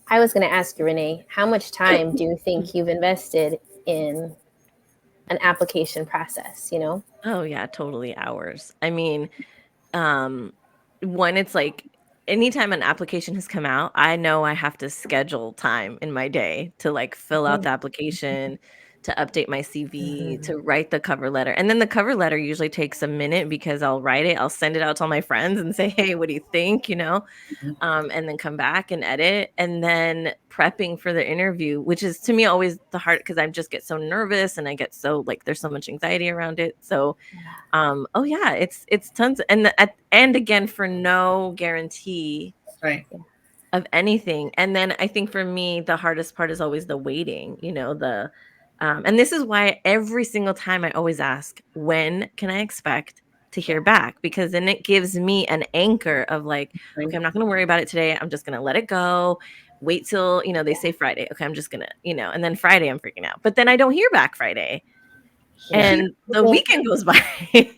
Speaker 3: I was going to ask you, Renee, how much time do you think you've invested in an application process?
Speaker 1: Oh, yeah, totally hours. I mean, one, it's like anytime an application has come out, I know I have to schedule time in my day to like fill out the application, to update my CV, to write the cover letter. And then the cover letter usually takes a minute because I'll write it, I'll send it out to all my friends and say, "Hey, what do you think?" And then come back and edit, and then prepping for the interview, which is to me always the hard because I just get so nervous and I get so like there's so much anxiety around it. So oh yeah, it's tons, and again for no guarantee
Speaker 4: Right.
Speaker 1: of anything. And then I think for me the hardest part is always the waiting, and this is why every single time I always ask, when can I expect to hear back? Because then it gives me an anchor of like,
Speaker 4: Right.
Speaker 1: okay, I'm not going to worry about it today, I'm just going to let it go, wait till they say Friday, okay, I'm just gonna, and then Friday I'm freaking out, but then I don't hear back Friday
Speaker 4: Yeah.
Speaker 1: and the weekend goes by.
Speaker 4: The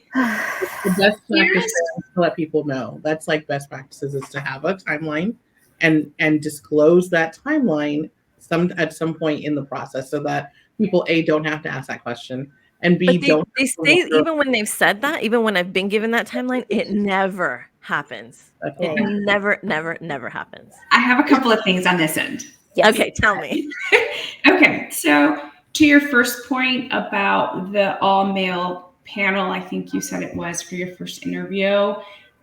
Speaker 4: best practice
Speaker 5: Here's
Speaker 4: is to let people know. That's like best practices is to have a timeline and disclose that timeline at some point in the process so that people A don't have to ask that question and B
Speaker 1: But they
Speaker 4: don't
Speaker 1: they
Speaker 4: have to
Speaker 1: say
Speaker 4: wonder.
Speaker 1: even when they've said that, even when I've been given that timeline, it never happens.
Speaker 4: That's
Speaker 1: It
Speaker 4: all.
Speaker 1: never happens.
Speaker 5: I have a couple of things on this end.
Speaker 3: Yes.
Speaker 1: Okay, tell me.
Speaker 5: Okay, so to your first point about the all male panel, I think you said it was for your first interview,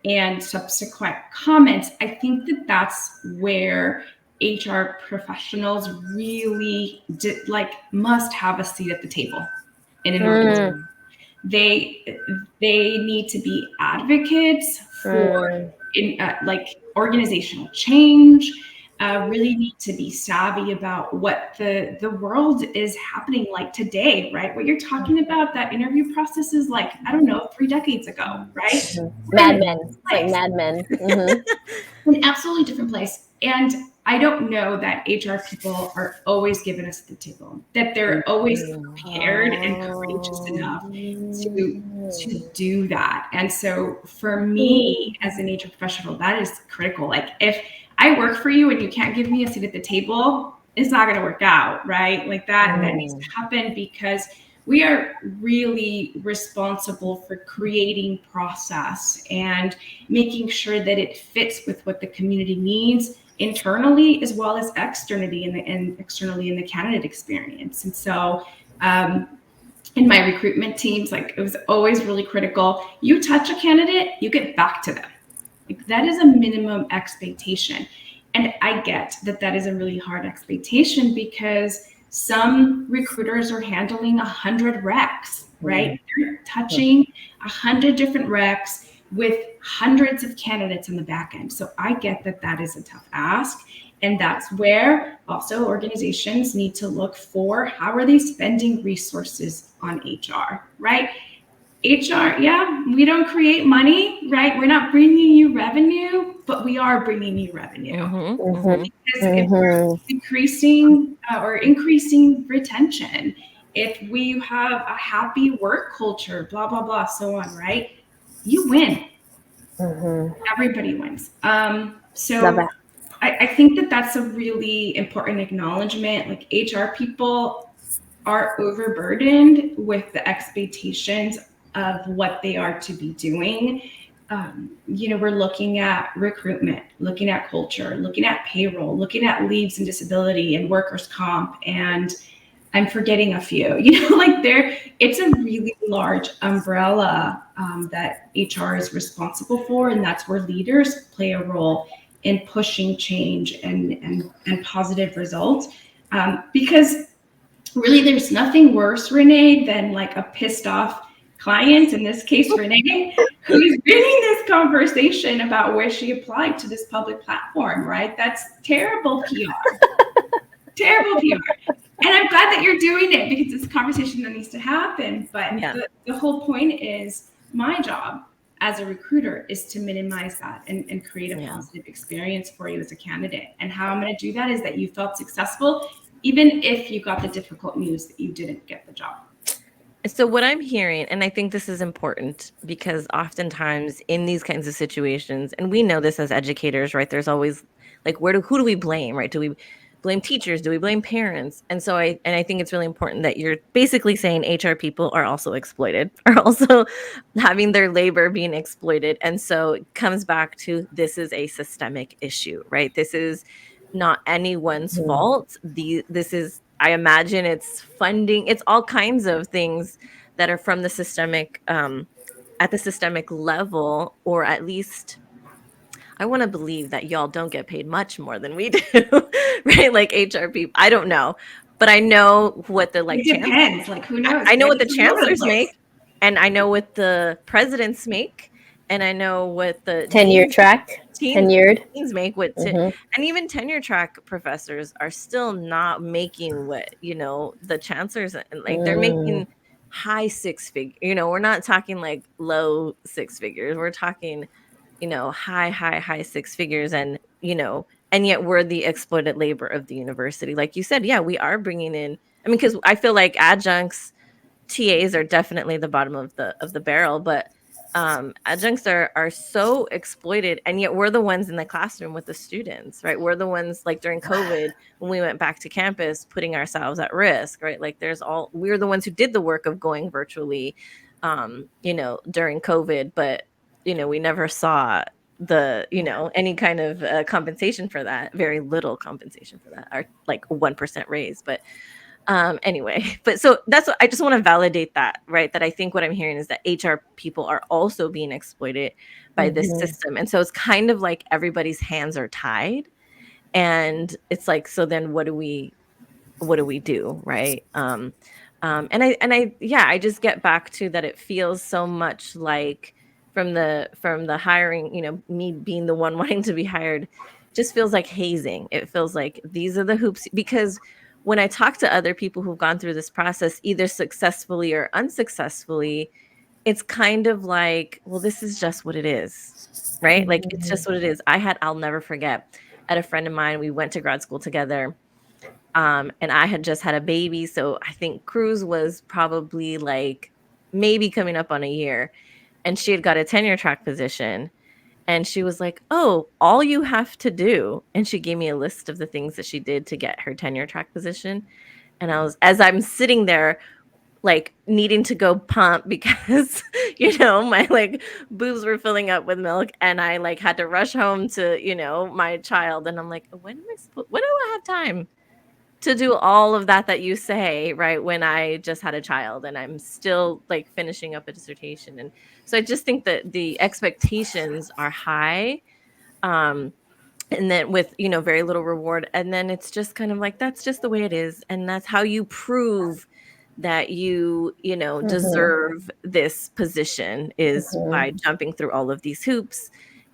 Speaker 5: and subsequent comments, I think that that's where HR professionals really must have a seat at the table in an organization. They need to be advocates for organizational change. Really need to be savvy about what the world is happening like today, right? What you're talking about, that interview process is like, I don't know, 3 decades ago, right?
Speaker 3: Mad Men. It's like Mad Men.
Speaker 5: An absolutely different place. And I don't know that HR people are always given us the table, that they're always prepared and courageous enough to do that. And so for me as an HR professional, that is critical. Like if I work for you and you can't give me a seat at the table, it's not going to work out, right? Like that needs to happen, because we are really responsible for creating process and making sure that it fits with what the community needs internally as well as externally and externally in the candidate experience. And so in my recruitment teams, like it was always really critical. You touch a candidate, you get back to them. Like that is a minimum expectation. And I get that that is a really hard expectation, because some recruiters are handling 100 recs, right? They're touching 100 different recs with hundreds of candidates on the back end. So I get that that is a tough ask. And that's where also organizations need to look for, how are they spending resources on HR, right? HR, yeah, we don't create money, right? We're not bringing you revenue, but we are bringing you revenue. Because if we're decreasing or increasing retention, if we have a happy work culture, blah, blah, blah, so on, right? You win. Everybody wins. So I think that that's a really important acknowledgement. Like HR people are overburdened with the expectations of what they are to be doing. We're looking at recruitment, looking at culture, looking at payroll, looking at leaves and disability and workers' comp, and I'm forgetting a few. It's a really large umbrella that HR is responsible for, and that's where leaders play a role in pushing change and positive results. Because really, there's nothing worse, Renee, than like a pissed off client, in this case, Renee, who's bringing this conversation about where she applied to this public platform, right? That's terrible PR. Terrible PR. And I'm glad that you're doing it, because it's a conversation that needs to happen. But the whole point is, my job as a recruiter is to minimize that and create a positive experience for you as a candidate. And how I'm going to do that is that you felt successful, even if you got the difficult news that you didn't get the job.
Speaker 1: So what I'm hearing, and I think this is important, because oftentimes in these kinds of situations, and we know this as educators, right? There's always like, who do we blame, right? Do we blame teachers? Do we blame parents? And so I think it's really important that you're basically saying HR people are also exploited, are also having their labor being exploited. And so it comes back to, this is a systemic issue, right? This is not anyone's fault. This is, I imagine it's funding, it's all kinds of things that are from the systemic, at the systemic level, or at least I want to believe that y'all don't get paid much more than we do, right? Like HR people, I don't know, but I know what the
Speaker 5: it depends. Like, who knows?
Speaker 1: I know what the chancellors make, and I know what the presidents make, and I know what the tenured make, and even tenure track professors are still not making what the chancellors, and like they're making high six figure. We're not talking like low six figures. We're talking high six figures, and and yet we're the exploited labor of the university. Like you said, we are bringing in. I mean, because I feel like adjuncts, TAs are definitely the bottom of the barrel, but adjuncts are so exploited, and yet we're the ones in the classroom with the students, right? We're the ones, like during COVID, when we went back to campus, putting ourselves at risk, right? Like we're the ones who did the work of going virtually, during COVID, but we never saw the any kind of compensation for that. Very little compensation for that, or like 1% raise. But Anyway, but so that's what I just want to validate that, right? That I think what I'm hearing is that HR people are also being exploited by this system. And so it's kind of like everybody's hands are tied. And it's like, so then what do we do, right? Yeah, I just get back to that. It feels so much like from the hiring, me being the one wanting to be hired, just feels like hazing. It feels like these are the hoops, because when I talk to other people who've gone through this process, either successfully or unsuccessfully, it's kind of like, well, this is just what it is, right? Like, it's just what it is. I'll never forget, at a friend of mine, we went to grad school together. And I had just had a baby. So I think Cruz was probably like maybe coming up on a year. And she had got a tenure track position. And she was like, oh, all you have to do. And she gave me a list of the things that she did to get her tenure track position. And as I'm sitting there, like needing to go pump because, my like boobs were filling up with milk, and I like had to rush home to, my child. And I'm like, when do I have time to do all of that you say, right, when I just had a child and I'm still like finishing up a dissertation? And so I just think that the expectations are high, and then with very little reward, and then it's just kind of like, that's just the way it is, and that's how you prove that you deserve this position, is by jumping through all of these hoops.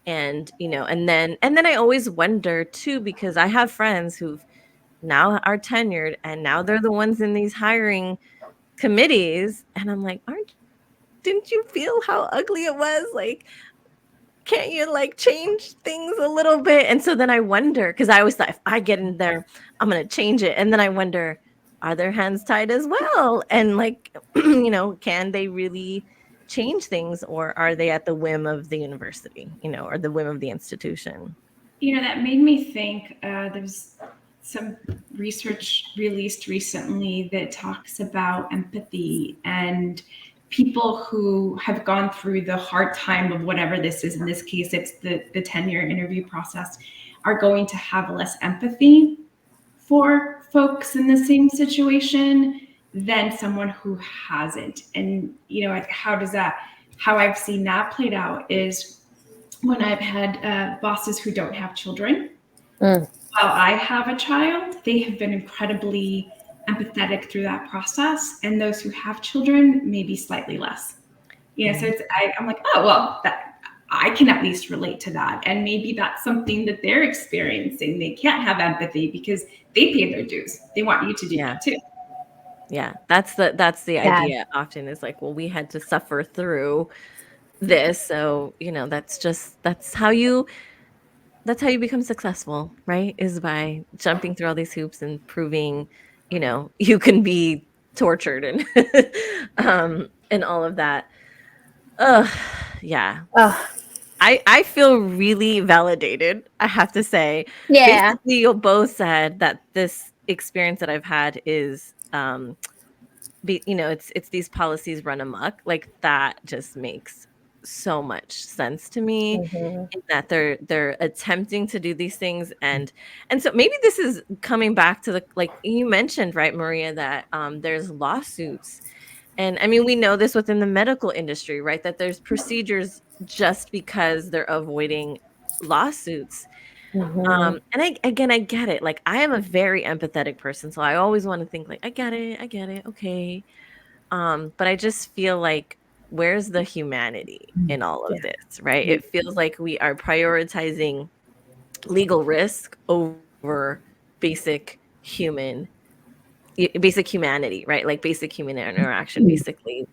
Speaker 1: And and then I always wonder too, because I have friends who've now are tenured, and now they're the ones in these hiring committees, and I'm like, didn't you feel how ugly it was? Like, can't you like change things a little bit? And so then I wonder, because I always thought, if I get in there, I'm gonna change it. And then I wonder, are their hands tied as well? And like, can they really change things, or are they at the whim of the university, or the whim of the institution?
Speaker 5: That made me think, there's some research released recently that talks about empathy, and people who have gone through the hard time of whatever this is. In this case, it's the tenure interview process, are going to have less empathy for folks in the same situation than someone who hasn't. And, how I've seen that played out is when I've had bosses who don't have children. While I have a child, they have been incredibly empathetic through that process. And those who have children, maybe slightly less. So I'm like, oh, well, I can at least relate to that. And maybe that's something that they're experiencing. They can't have empathy because they paid their dues. They want you to do that too.
Speaker 1: Yeah, that's the idea often, is like, well, we had to suffer through this. So, that's how you become successful, right? Is by jumping through all these hoops and proving, you can be tortured and and all of that. Yeah. I feel really validated, I have to say.
Speaker 3: Yeah.
Speaker 1: Basically, you both said that this experience that I've had is it's these policies run amok. Like, that just makes so much sense to me, in that they're attempting to do these things. And so maybe this is coming back to the, like you mentioned, right, Maria, that there's lawsuits. And I mean, we know this within the medical industry, right, that there's procedures just because they're avoiding lawsuits. And I get it. Like, I am a very empathetic person, so I always want to think like, I get it, okay. But I just feel like, where's the humanity in all of this, right? It feels like we are prioritizing legal risk over basic humanity, right? Like, basic human interaction, basically.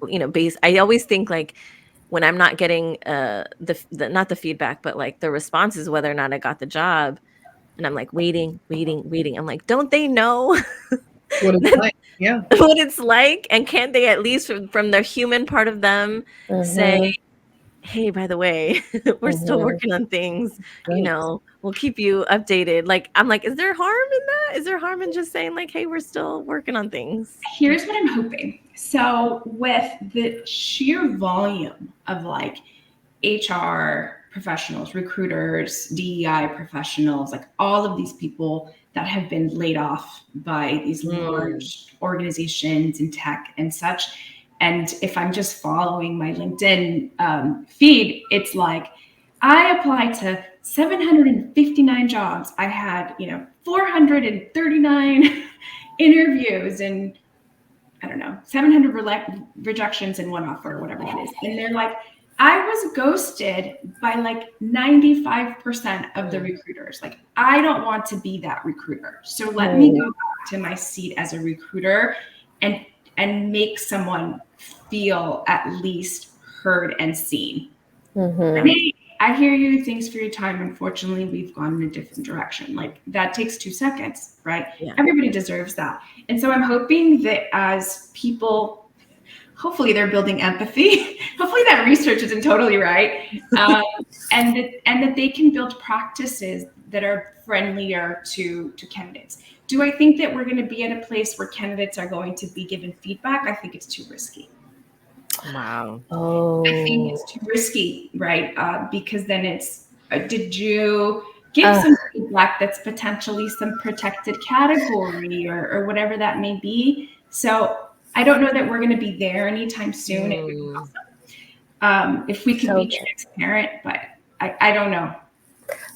Speaker 1: I always think, like, when I'm not getting the not the feedback, but like the responses, whether or not I got the job, and I'm like waiting. I'm like, don't they know
Speaker 4: What it's like. Yeah.
Speaker 1: what it's like? And can't they at least, from their human part of them, say, hey, by the way, we're still working on things, we'll keep you updated. Like, I'm like, is there harm in that? Is there harm in just saying like, hey, we're still working on things?
Speaker 5: Here's what I'm hoping. So with the sheer volume of like HR professionals, recruiters, DEI professionals, like all of these people that have been laid off by these large organizations in tech and such. And if I'm just following my LinkedIn feed, it's like, I applied to 759 jobs. I had, 439 interviews and I don't know, 700 rejections and 1 offer or whatever it is. And they're like, I was ghosted by like 95% of the recruiters. Like, I don't want to be that recruiter. So let me go back to my seat as a recruiter and make someone feel at least heard and seen. Renee, I hear you. Thanks for your time. Unfortunately, we've gone in a different direction. Like, that takes 2 seconds, right? Yeah. Everybody deserves that. And so I'm hoping that as people, hopefully they're building empathy. Hopefully that research isn't totally right. And that they can build practices that are friendlier to candidates. Do I think that we're going to be at a place where candidates are going to be given feedback? I think it's too risky.
Speaker 1: Wow.
Speaker 5: I think it's too risky, right? Because then it's, did you give some feedback that's potentially some protected category or whatever that may be? So I don't know that we're going to be there anytime soon. It would be awesome if we can be transparent, but I don't know.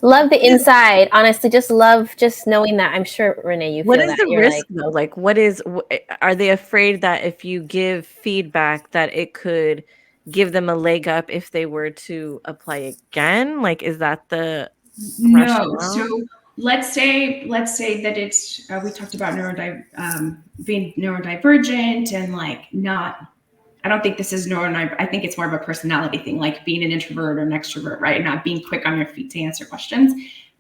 Speaker 3: Love the inside. Honestly, just love just knowing that. I'm sure, Renee, you feel
Speaker 1: what is
Speaker 3: that.
Speaker 1: the risk though? Like, are they afraid that if you give feedback that it could give them a leg up if they were to apply again? Like, is that the
Speaker 5: rationale? So let's say that it's we talked about being neurodivergent and like not. I don't think this is I think it's more of a personality thing, like being an introvert or an extrovert, right? Not being quick on your feet to answer questions.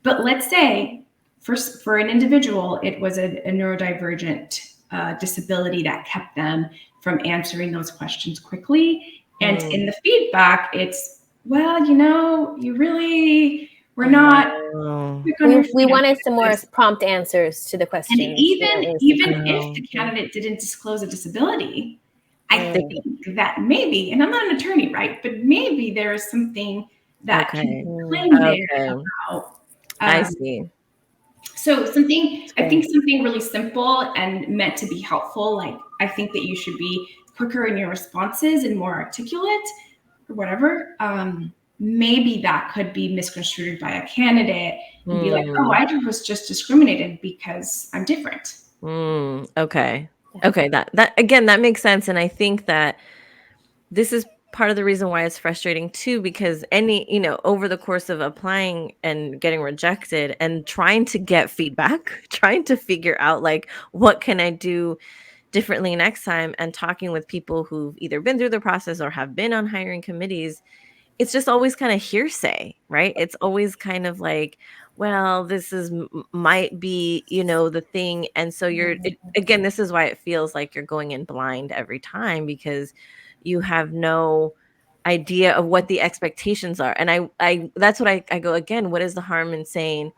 Speaker 5: But let's say for an individual, it was a neurodivergent disability that kept them from answering those questions quickly. And in the feedback, it's, well, you really were not.
Speaker 3: We wanted some more prompt answers to the questions.
Speaker 5: And even if the candidate didn't disclose a disability, I think that maybe, and I'm not an attorney, right? But maybe there is something that can be claimed there about.
Speaker 1: I see.
Speaker 5: So I think something really simple and meant to be helpful. Like, I think that you should be quicker in your responses and more articulate or whatever. Maybe that could be misconstrued by a candidate and be like, oh, I was just discriminated because I'm different.
Speaker 1: Okay. Okay, that again, that makes sense. And I think that this is part of the reason why it's frustrating too, because over the course of applying and getting rejected and trying to get feedback, trying to figure out like, what can I do differently next time, and talking with people who've either been through the process or have been on hiring committees, it's just always kind of hearsay, right? It's always kind of like, well, this might be, the thing. And so again, this is why it feels like you're going in blind every time, because you have no idea of what the expectations are. And I that's what I go, again, what is the harm in saying,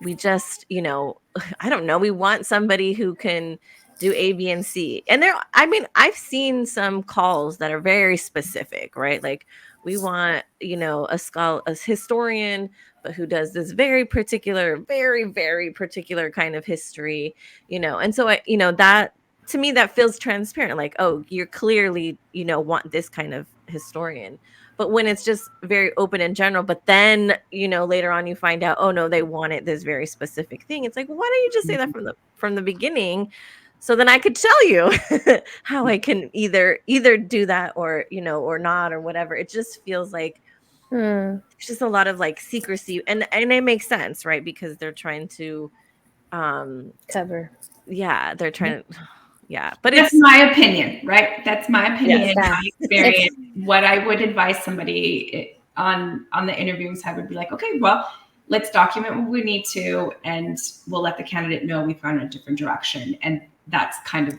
Speaker 1: we just, I don't know, we want somebody who can do A, B, and C. And I've seen some calls that are very specific, right? Like, we want, a historian, but who does this very particular, very, very particular kind of history, and so that, to me, that feels transparent. Like, oh, you're clearly, want this kind of historian. But when it's just very open and general, but then, later on you find out, oh no, they wanted this very specific thing. It's like, why don't you just say that from the beginning? So then I could tell you how I can either do that or, or not, or whatever. It just feels like it's just a lot of like secrecy, and it makes sense, right? Because they're trying to
Speaker 3: cover.
Speaker 1: Yeah, they're trying to. Yeah, but
Speaker 5: that's my opinion, right? That's my opinion,
Speaker 3: yes,
Speaker 5: my experience. What I would advise somebody on the interviewing side would be like, okay, well, let's document what we need to, and we'll let the candidate know we've gone in a different direction. And that's kind of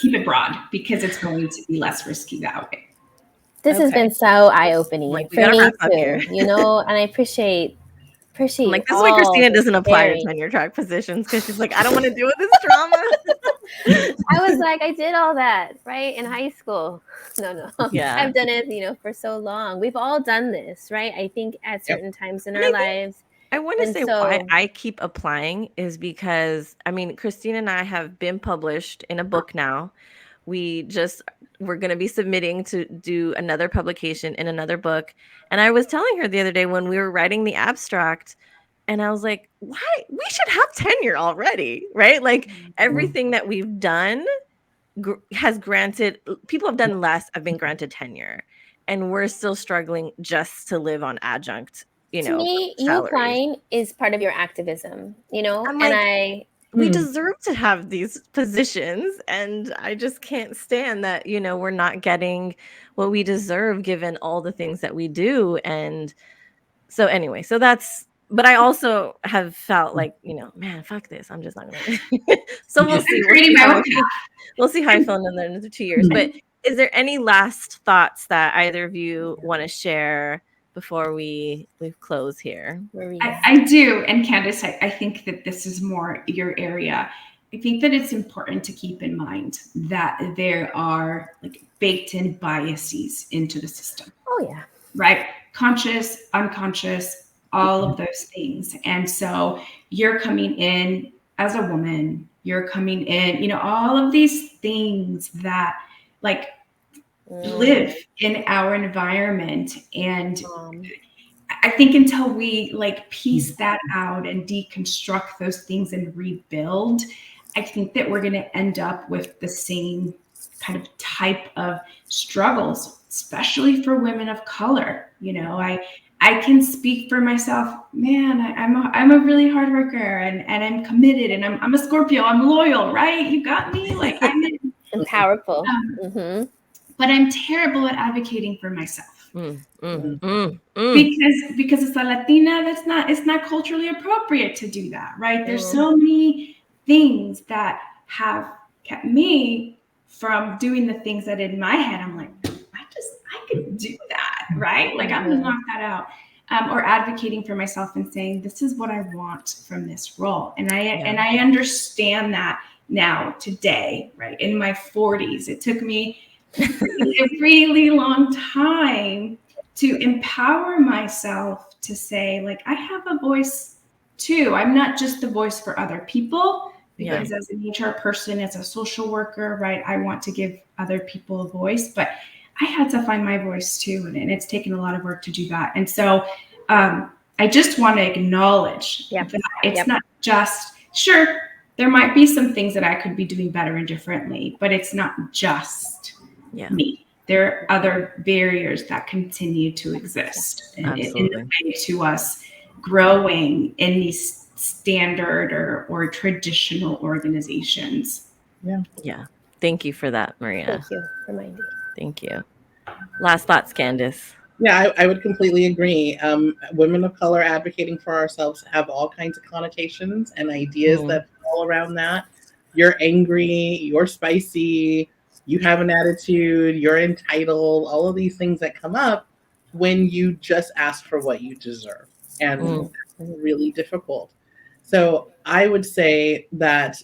Speaker 5: keep it broad, because it's going to be less risky that way.
Speaker 3: This has been so eye-opening for me too, and I appreciate
Speaker 1: like, this is why Christina doesn't apply to tenure track positions, because she's like, I don't want to deal with this drama.
Speaker 3: I was like, I did all that, right? In high school. No.
Speaker 1: Yeah.
Speaker 3: I've done it, for so long. We've all done this, right? I think at certain times in
Speaker 1: And
Speaker 3: our
Speaker 1: I think-
Speaker 3: lives.
Speaker 1: I want to
Speaker 3: And
Speaker 1: say why I keep applying is because, I mean, Christine and I have been published in a book now. We're going to be submitting to do another publication in another book. And I was telling her the other day when we were writing the abstract, and I was like, why? We should have tenure already, right? Like everything that we've done has granted, people have done less, have been granted tenure. And we're still struggling just to live on adjunct,
Speaker 3: to me, you
Speaker 1: salaries.
Speaker 3: applying is part of your activism,
Speaker 1: I'm
Speaker 3: and
Speaker 1: like, we deserve to have these positions, and I just can't stand that, we're not getting what we deserve given all the things that we do. And so anyway, but I also have felt like, man, fuck this. I'm just not gonna. So we'll see.
Speaker 5: Creating my own
Speaker 1: We'll see how I feel in another 2 years. But is there any last thoughts that either of you want to share before we close here?
Speaker 5: I do. And Candice, I think that this is more your area. I think that it's important to keep in mind that there are like baked in biases into the system.
Speaker 3: Oh, yeah.
Speaker 5: Right? Conscious, unconscious, all of those things. And so you're coming in as a woman, you're coming in, all of these things that like live in our environment. And I think until we like piece that out and deconstruct those things and rebuild, I think that we're going to end up with the same kind of type of struggles, especially for women of color. I can speak for myself, man. I'm a really hard worker and I'm committed and I'm a Scorpio. I'm loyal, right? You got me. Like I'm
Speaker 3: and powerful.
Speaker 5: But I'm terrible at advocating for myself.
Speaker 1: Because
Speaker 5: as a Latina, it's not culturally appropriate to do that, right? There's so many things that have kept me from doing the things that in my head I'm like, I could do that, right? Like I'm gonna knock that out. Or advocating for myself and saying, this is what I want from this role. And I understand that now today, right? In my 40s, it took me a really long time to empower myself to say, like, I have a voice too. I'm not just the voice for other people, because as an HR person, as a social worker, right, I want to give other people a voice, but I had to find my voice too. And it's taken a lot of work to do that. And so I just want to acknowledge that it's not just, sure, there might be some things that I could be doing better and differently, but it's not just me. There are other barriers that continue to exist in the way to us growing in these standard or traditional organizations.
Speaker 1: Yeah. Thank you for that, Maria.
Speaker 3: Thank you for reminding.
Speaker 1: Thank you. Last thoughts, Candice.
Speaker 4: Yeah, I would completely agree. Women of color advocating for ourselves have all kinds of connotations and ideas that fall around that. You're angry, you're spicy, you have an attitude, you're entitled, all of these things that come up when you just ask for what you deserve. And that's really difficult. So I would say that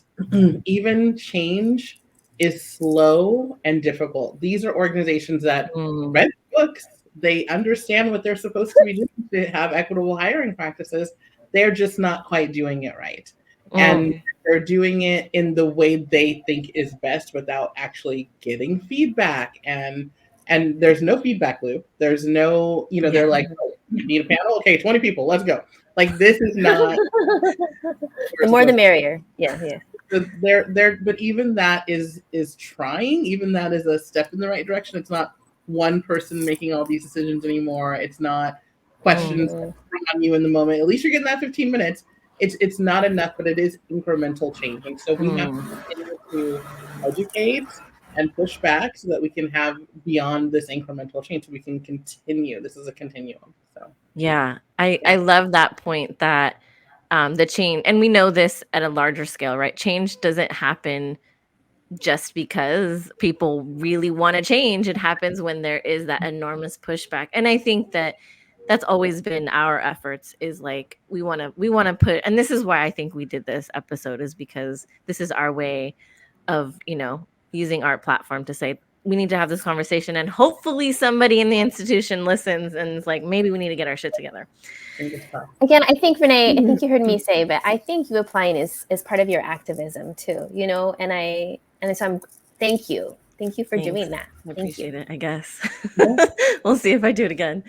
Speaker 4: even change is slow and difficult. These are organizations that read books. They understand what they're supposed to be doing to have equitable hiring practices. They're just not quite doing it right. And they're doing it in the way they think is best without actually getting feedback. And there's no feedback loop. There's no, they're like, oh, you need a panel? Okay, 20 people, let's go. Like, this is not.
Speaker 3: The more the merrier. Yeah.
Speaker 4: But even that is trying. Even that is a step in the right direction. It's not one person making all these decisions anymore. It's not questions on you in the moment. At least you're getting that 15 minutes. It's not enough, but it is incremental change. And so we have to continue to educate and push back so that we can have beyond this incremental change. So we can continue. This is a continuum. So
Speaker 1: I love that point that the change, and we know this at a larger scale, right? Change doesn't happen just because people really want to change. It happens when there is that enormous pushback. And I think that that's always been our efforts, is like, we want to put, and this is why I think we did this episode, is because this is our way of, using our platform to say, we need to have this conversation, and hopefully somebody in the institution listens and is like, maybe we need to get our shit together.
Speaker 3: Again, I think, Renee, I think you heard me say, but I think you applying is part of your activism too, and so thank you. Thank you for doing that.
Speaker 1: I appreciate it, I guess. We'll see if I do it again.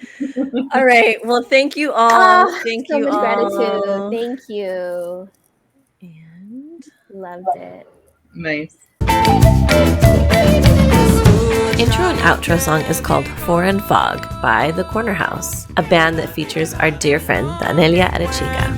Speaker 1: All right. Well, thank you all. Thank
Speaker 3: so
Speaker 1: you
Speaker 3: much
Speaker 1: all.
Speaker 3: gratitude. Thank you.
Speaker 1: And
Speaker 3: loved it.
Speaker 4: Nice.
Speaker 1: Intro and outro song is called Foreign Fog by The Corner House, a band that features our dear friend Danelia Arechiga.